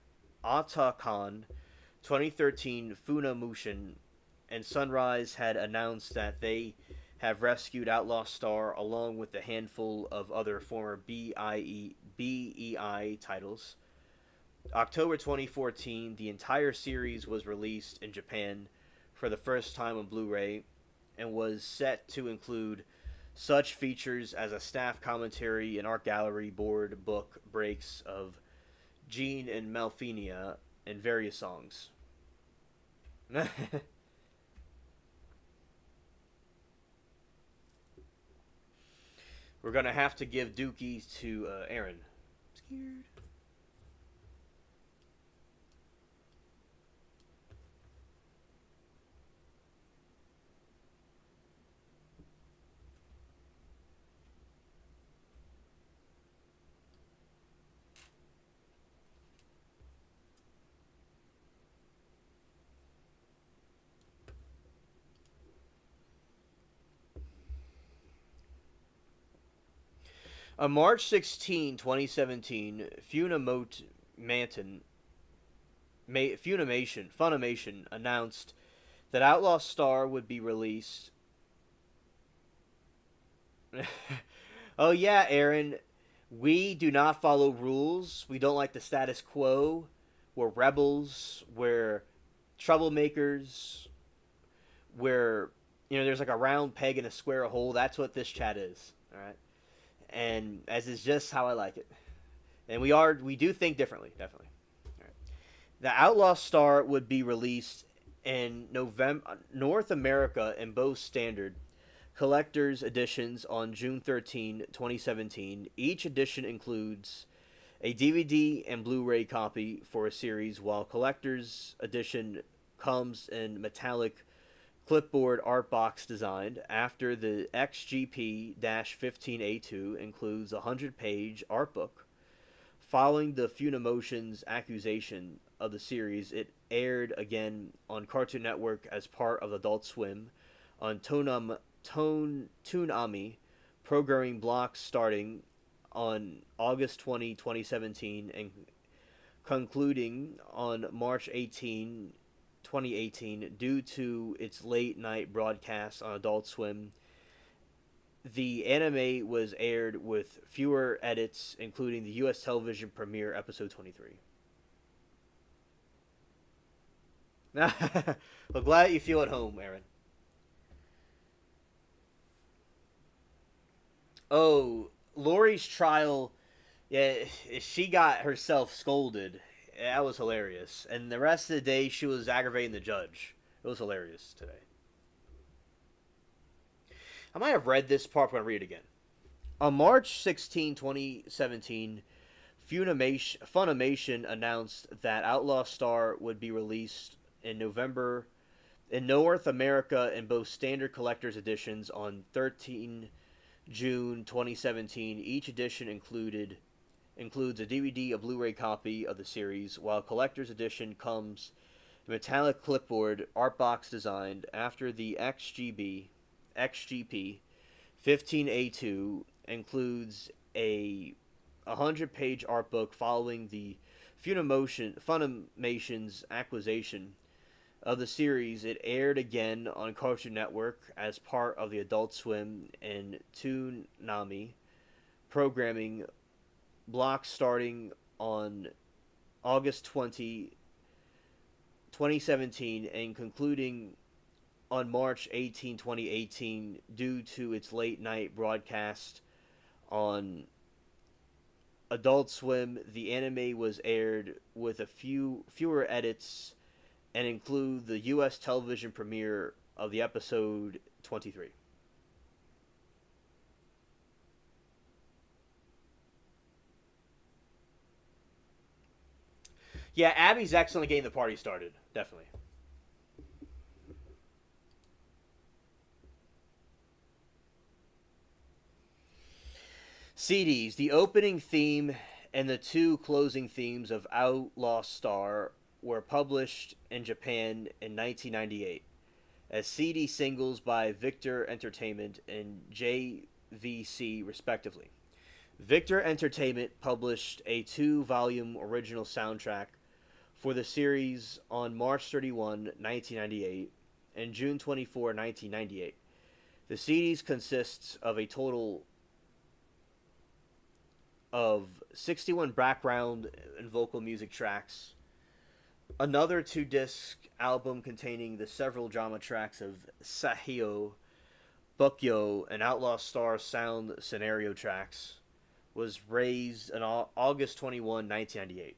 Otakon 2013 Funimation and Sunrise had announced that they have rescued Outlaw Star along with a handful of other former BEI titles. October 2014, the entire series was released in Japan for the first time on Blu-ray and was set to include such features as a staff commentary and art gallery board book breaks of Gene and Malfinia and various songs. We're gonna have to give Dookie to Aaron. Scared. On March 16, 2017, Funimation announced that Outlaw Star would be released. Oh yeah, Aaron, we do not follow rules. We don't like the status quo. We're rebels. We're troublemakers. We're there's like a round peg in a square hole. That's what this chat is. All right, and as is just how I like it. And we do think differently, definitely. All right. The Outlaw Star would be released in North America in both standard collector's editions on June 13, 2017. Each edition includes a DVD and Blu-ray copy for a series, while collector's edition comes in metallic clipboard art box designed. After the XGP-15A2 includes a 100-page art book. Following the Funimotion's accusation of the series, it aired again on Cartoon Network as part of Adult Swim on Toonami programming blocks starting on August 20, 2017 and concluding on March 18, 2018 due to its late night broadcast on Adult Swim. The anime was aired with fewer edits, including the U.S. television premiere episode 23. Well, glad you feel at home, Aaron. Oh, Lori's trial, yeah, she got herself scolded. That was hilarious. And the rest of the day, she was aggravating the judge. It was hilarious today. I might have read this part, but I'm going to read it again. On March 16, 2017, Funimation announced that Outlaw Star would be released in North America in both standard collector's editions on June 13, 2017. Each edition includes a DVD, a Blu-ray copy of the series, while collector's edition comes in metallic clipboard art box designed. After the XGP 15A2 includes a 100-page art book following the Funimation's acquisition of the series. It aired again on Cartoon Network as part of the Adult Swim and Toonami programming block starting on August 20, 2017 and concluding on March 18, 2018 due to its late night broadcast on Adult Swim. The anime was aired with fewer edits and include the U.S. television premiere of the episode 23. Yeah, Abby's excellent at getting the party started. Definitely. CDs. The opening theme and the two closing themes of Outlaw Star were published in Japan in 1998 as CD singles by Victor Entertainment and JVC, respectively. Victor Entertainment published a 2-volume original soundtrack for the series on March 31, 1998 and June 24, 1998. The CDs consists of a total of 61 background and vocal music tracks, another 2-disc album containing the several drama tracks of Sahio, Bukyo, and Outlaw Star sound scenario tracks, was raised on August 21, 1998.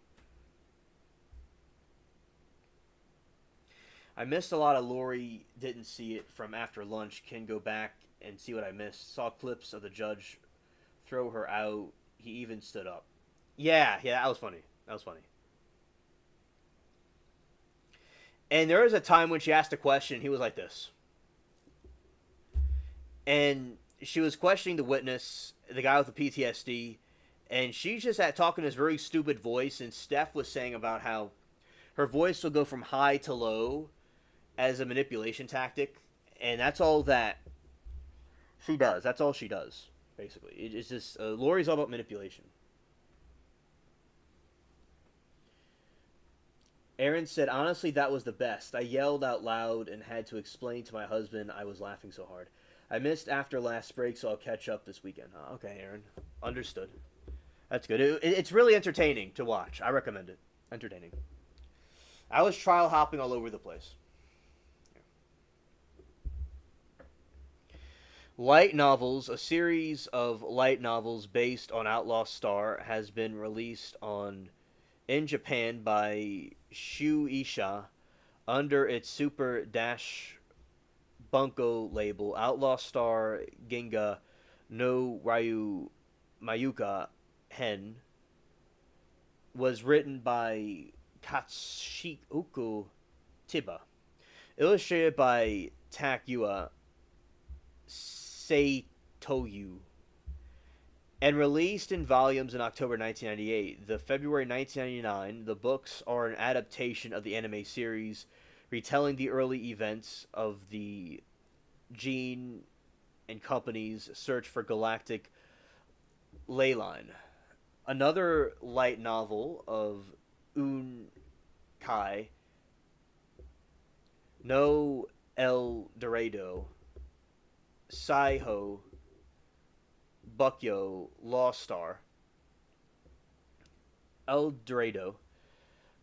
I missed a lot of Lori Didn't See It from after lunch. Can go back and see what I missed. Saw clips of the judge throw her out. He even stood up. Yeah, that was funny. That was funny. And there was a time when she asked a question, he was like this. And she was questioning the witness, the guy with the PTSD, and she's just talking this very stupid voice, and Steph was saying about how her voice will go from high to low as a manipulation tactic, and that's all that she does. That's all she does, basically. It's just, Lori's all about manipulation. Aaron said, honestly, that was the best. I yelled out loud and had to explain to my husband I was laughing so hard. I missed after last break, so I'll catch up this weekend. Okay, Aaron. Understood. That's good. It's really entertaining to watch. I recommend it. Entertaining. I was trial hopping all over the place. Light Novels, a series of light novels based on Outlaw Star, has been released in Japan by Shueisha under its Super Dash Bunko label. Outlaw Star Ginga no Ryu Mayuka Hen was written by Katsuhiko Tiba, illustrated by Takua Seitoyu, and released in volumes in October 1998. The February 1999, the books are an adaptation of the anime series, retelling the early events of the Gene and Company's search for galactic ley line. Another light novel of Kai no El Dorado, Saiho, Bukyo, Lost Star, El Dorado,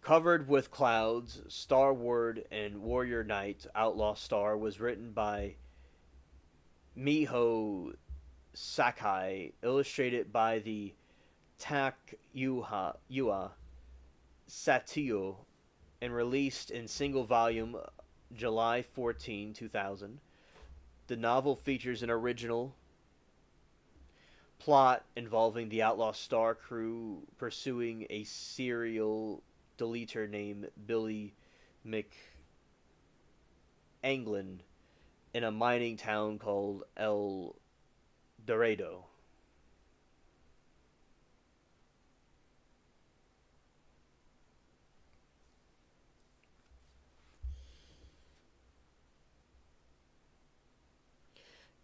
Covered with Clouds, Starward, and Warrior Knight, Outlaw Star, was written by Miho Sakai, illustrated by the Takayuha Satuyo, and released in single volume July 14, 2000. The novel features an original plot involving the Outlaw Star crew pursuing a serial deleter named Billy McAnglin in a mining town called El Dorado.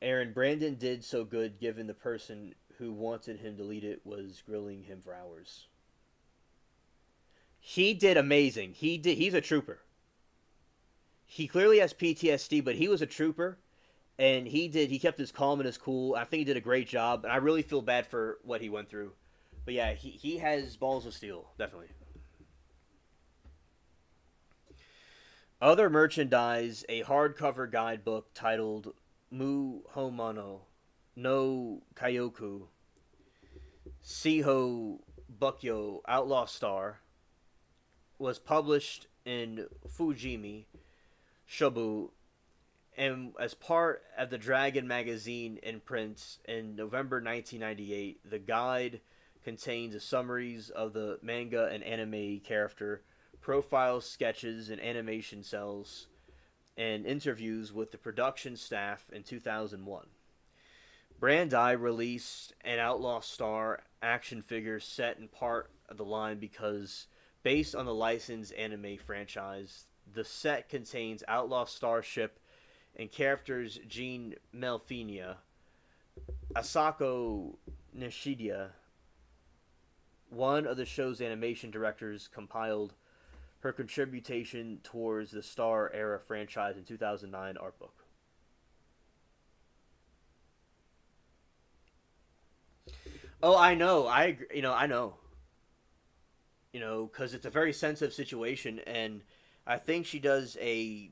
Aaron, Brandon did so good given the person who wanted him deleted was grilling him for hours. He did amazing. He's a trooper. He clearly has PTSD, but he was a trooper, and he kept his calm and his cool. I think he did a great job, and I really feel bad for what he went through. But yeah, he has balls of steel, definitely. Other merchandise, a hardcover guidebook titled Mu Homono no Kaioku Siho Bukyo Outlaw Star, was published in Fujimi Shobu and as part of the Dragon magazine imprint in November 1998. The guide contains summaries of the manga and anime character, profiles, sketches, and animation cells, and interviews with the production staff in 2001. Bandai released an Outlaw Star action figure set in part of the line because Based on the licensed anime franchise, the set contains Outlaw Starship and characters Jean Melfinia, Asako Nishida. One of the show's animation directors compiled her contribution towards the Star Era franchise in 2009 art book. Oh, I know. I agree. I know. Because it's a very sensitive situation, and I think she does a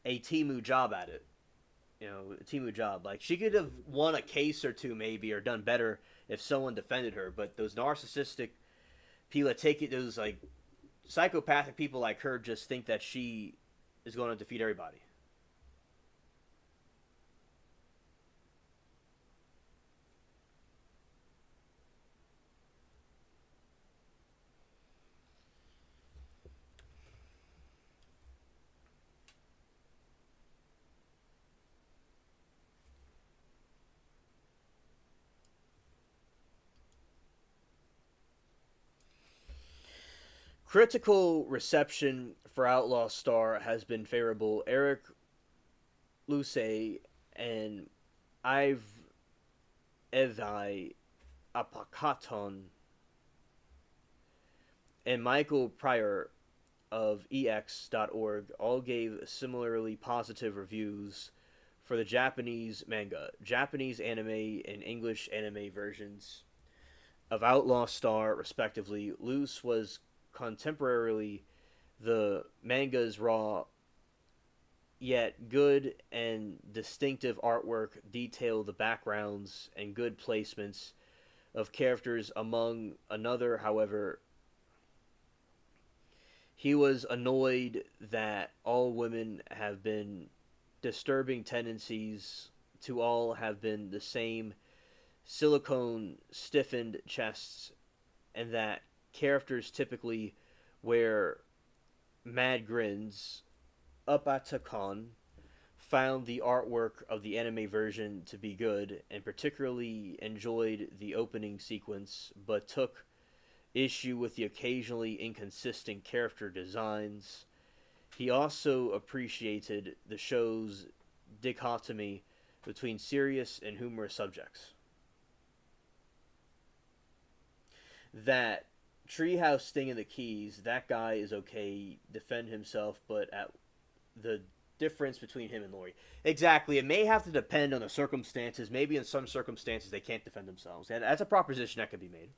Timu job at it. A Timu job. Like, she could have won a case or two, maybe, or done better if someone defended her. But those narcissistic people that take it, those like psychopathic people like her, just think that she is going to defeat everybody. Critical reception for Outlaw Star has been favorable. Eric Luce and Ive Evi Apakaton and Michael Pryor of EX.org all gave similarly positive reviews for the Japanese manga, Japanese anime, and English anime versions of Outlaw Star, respectively. Luce was contemporarily the manga's raw yet good and distinctive artwork, detail the backgrounds and good placements of characters among another. However, he was annoyed that all women have been disturbing tendencies to all have been the same silicone stiffened chests, and that characters typically wear mad grins. Upatakon found the artwork of the anime version to be good and particularly enjoyed the opening sequence, but took issue with the occasionally inconsistent character designs. He also appreciated the show's dichotomy between serious and humorous subjects. That Treehouse Sting in the Keys, that guy is okay, defend himself, but at the difference between him and Lori. Exactly. It may have to depend on the circumstances. Maybe in some circumstances they can't defend themselves. And that's a proposition that could be made.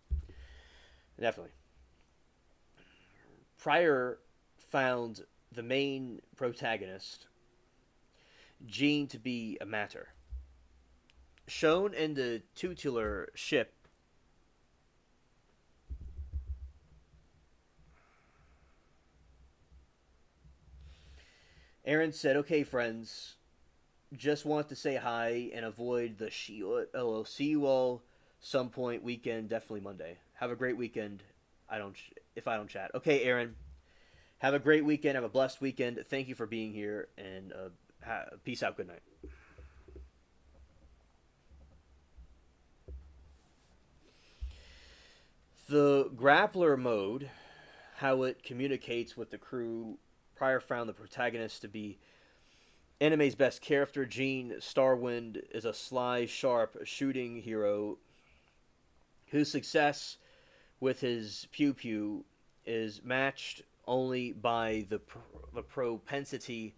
Definitely. Pryor found the main protagonist, Jean, to be a matter. Shown in the tutelar ship, Aaron said, "Okay, friends, just want to say hi and avoid the Sheila. Oh, see you all some point weekend, definitely Monday. Have a great weekend. If I don't chat. Okay, Aaron. Have a great weekend. Have a blessed weekend. Thank you for being here, and peace out. Good night." The grappler mode, how it communicates with the crew. Pryor found the protagonist to be anime's best character. Gene Starwind is a sly, sharp shooting hero whose success with his pew pew is matched only by the propensity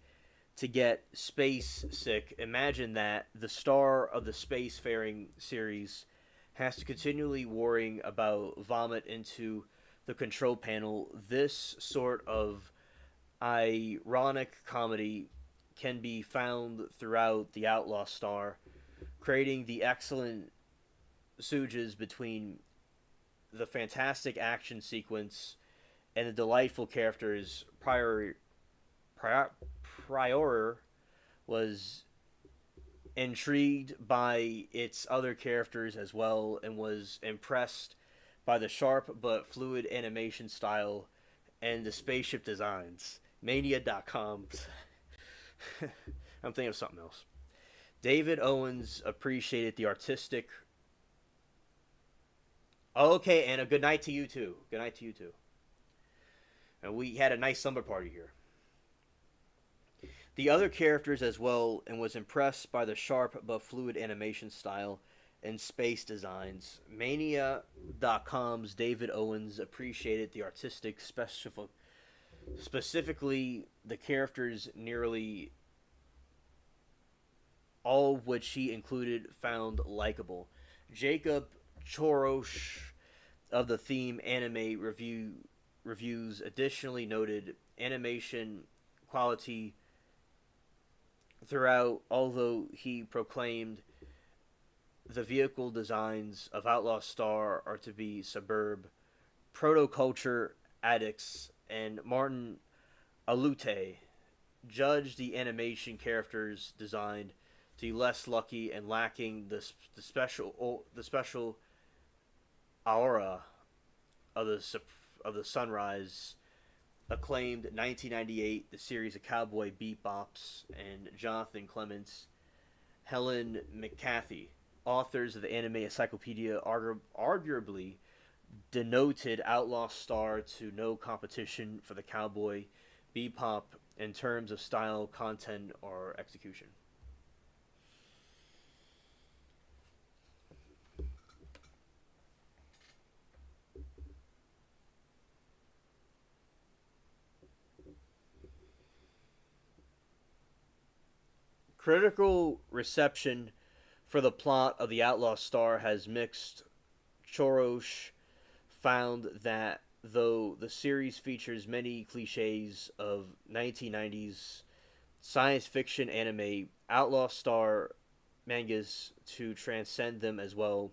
to get space sick. Imagine that the star of the spacefaring series has to continually worrying about vomit into the control panel. This sort of ironic comedy can be found throughout the Outlaw Star, creating the excellent sieges between the fantastic action sequence and the delightful characters. Prior was intrigued by its other characters as well and was impressed by the sharp but fluid animation style and the spaceship designs. Mania.com. I'm thinking of something else. David Owens appreciated the artistic. Oh, okay, and a good night to you too. Good night to you too. And we had a nice slumber party here. The other characters as well, and was impressed by the sharp but fluid animation style and space designs. Mania.com's David Owens appreciated the artistic specifically the characters, nearly all of which he included found likable. Jacob Chorosh of the Theme Anime reviews additionally noted animation quality throughout, although he proclaimed the vehicle designs of Outlaw Star are to be suburb protoculture addicts, and Martin Alute judged the animation characters designed to be less lucky and lacking the special aura of the sunrise. Acclaimed 1998 the series of Cowboy Bebops and Jonathan Clements, Helen McCarthy, authors of the anime encyclopedia, arguably denoted Outlaw Star to no competition for the Cowboy Bebop in terms of style, content, or execution. Critical reception for the plot of The Outlaw Star has mixed. Chorosh found that though the series features many cliches of 1990s science fiction anime, Outlaw Star mangas to transcend them as well.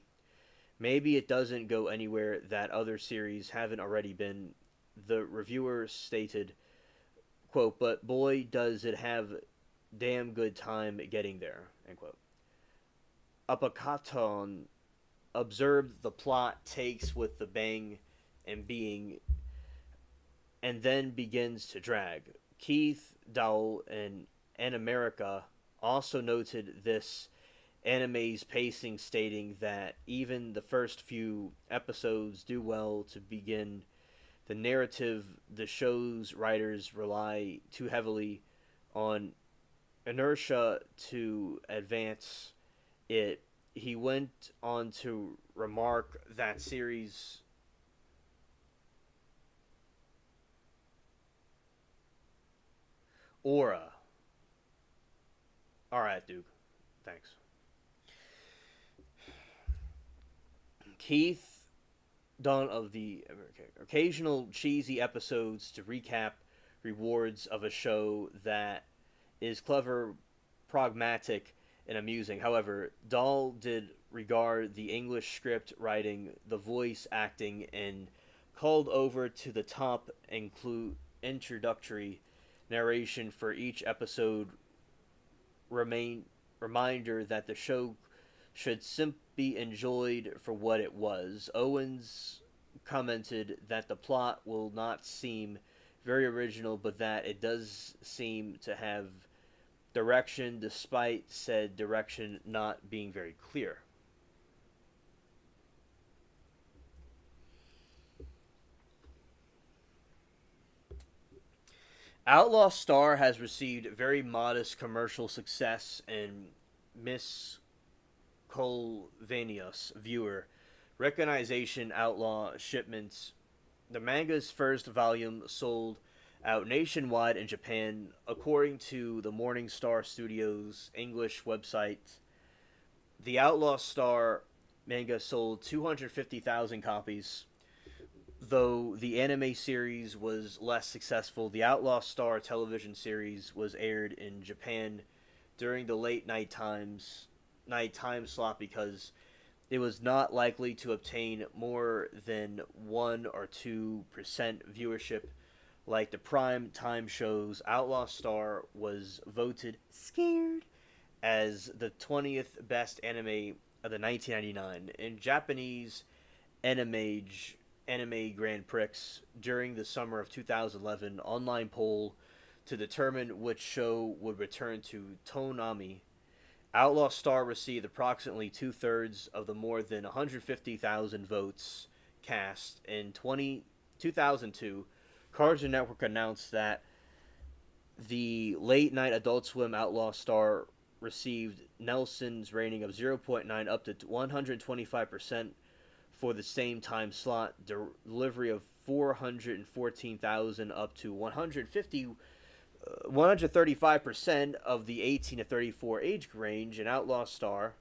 Maybe it doesn't go anywhere that other series haven't already been. The reviewer stated, quote, but boy does it have damn good time getting there, end quote. Upakaton observed the plot takes with the bang and being and then begins to drag. Keith Dowell and America also noted this anime's pacing, stating that even the first few episodes do well to begin the narrative. The show's writers rely too heavily on inertia to advance it. He went on to remark that series aura. Alright, Duke. Thanks. Keith Dunn of the occasional cheesy episodes to recap rewards of a show that is clever, pragmatic, and amusing. However, Dahl did regard the English script writing, the voice acting, and called over to the top include introductory narration for each episode. Reminder that the show should simply be enjoyed for what it was. Owens commented that the plot will not seem very original, but that it does seem to have direction, despite said direction not being very clear. Outlaw Star has received very modest commercial success and Miss Colvanius viewer recognition. Outlaw shipments. The manga's first volume sold out nationwide in Japan, according to the Morningstar Studios English website. The Outlaw Star manga sold 250,000 copies. Though the anime series was less successful, the Outlaw Star television series was aired in Japan during the late night time slot because it was not likely to obtain more than 1 or 2% viewership like the prime time shows. Outlaw Star was voted scared as the 20th best anime of the 1999 in Japanese Anime Grand Prix during the summer of 2011 online poll to determine which show would return to Toonami. Outlaw Star received approximately two-thirds of the more than 150,000 votes cast in 2002. Cartoon Network announced that the late night Adult Swim Outlaw Star received Nelson's rating of 0.9 up to 125% for the same time slot, delivery of 414,000 up to 135% of the 18 to 34 age range, and Outlaw Star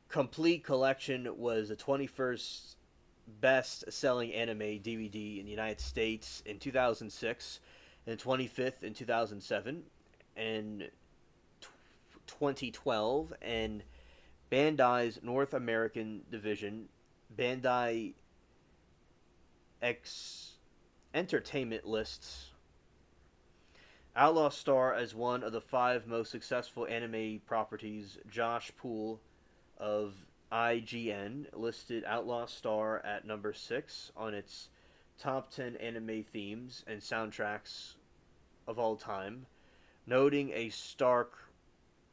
complete collection was the 21st best-selling anime DVD in the United States in 2006, and 25th in 2007, and 2012, and Bandai's North American division, Bandai X Entertainment, lists Outlaw Star as one of the 5 most successful anime properties. Josh Poole of IGN listed Outlaw Star at number 6 on its top 10 anime themes and soundtracks of all time, noting a stark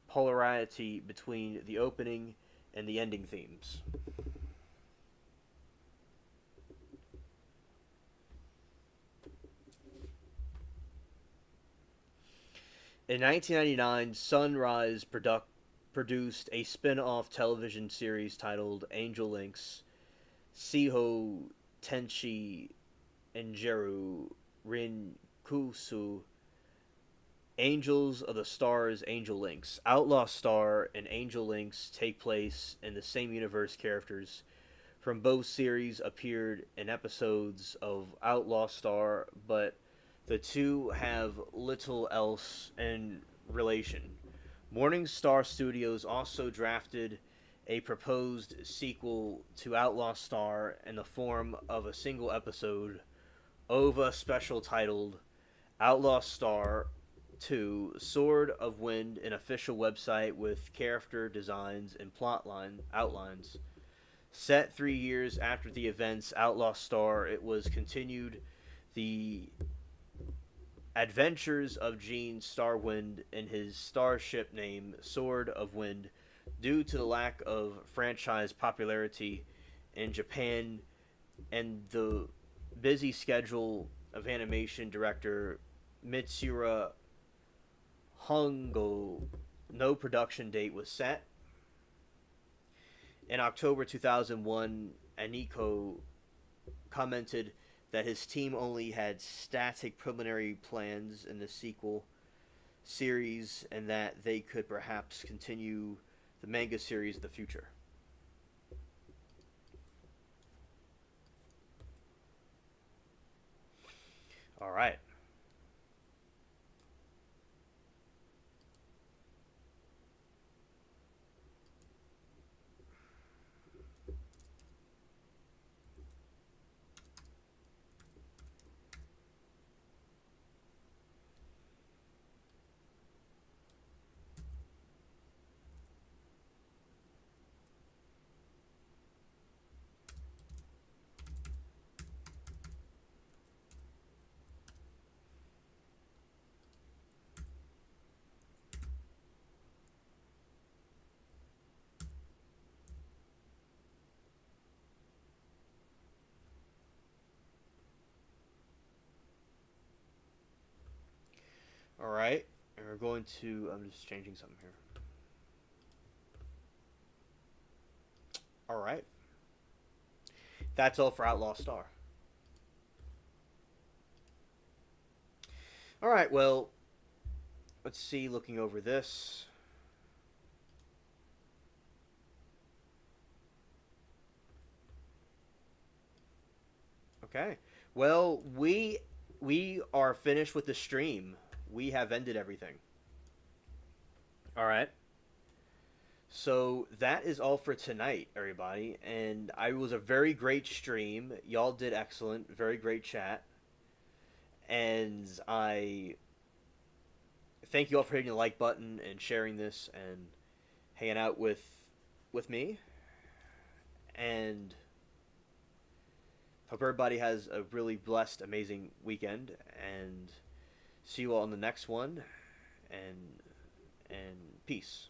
polarity between the opening and the ending themes. In 1999, Sunrise produced a spin-off television series titled Angel Links Siho Tenshi Enjeru Rinkusu Angels of the Stars Angel Links. Outlaw Star and Angel Links take place in the same universe. Characters from both series appeared in episodes of Outlaw Star, but the two have little else in relation. Morning Star Studios also drafted a proposed sequel to Outlaw Star in the form of a single episode, OVA special titled Outlaw Star 2 Sword of Wind, an official website with character designs and outlines. Set 3 years after the events Outlaw Star, it was continued the adventures of Gene Starwind and his starship name Sword of Wind, due to the lack of franchise popularity in Japan and the busy schedule of animation director Mitsuru Hongo. No production date was set. In October 2001, Aniko commented that his team only had static preliminary plans in the sequel series and that they could perhaps continue the manga series in the future. All right. All right. And we're going to... I'm just changing something here. All right. That's all for Outlaw Star. All right, well, let's see, looking over this. Okay. Well, we are finished with the stream. We have ended everything. All right. So that is all for tonight, everybody. And I was a very great stream. Y'all did excellent. Very great chat. And I thank you all for hitting the like button and sharing this and hanging out with me. And hope everybody has a really blessed, amazing weekend. And see you all on the next one. And peace.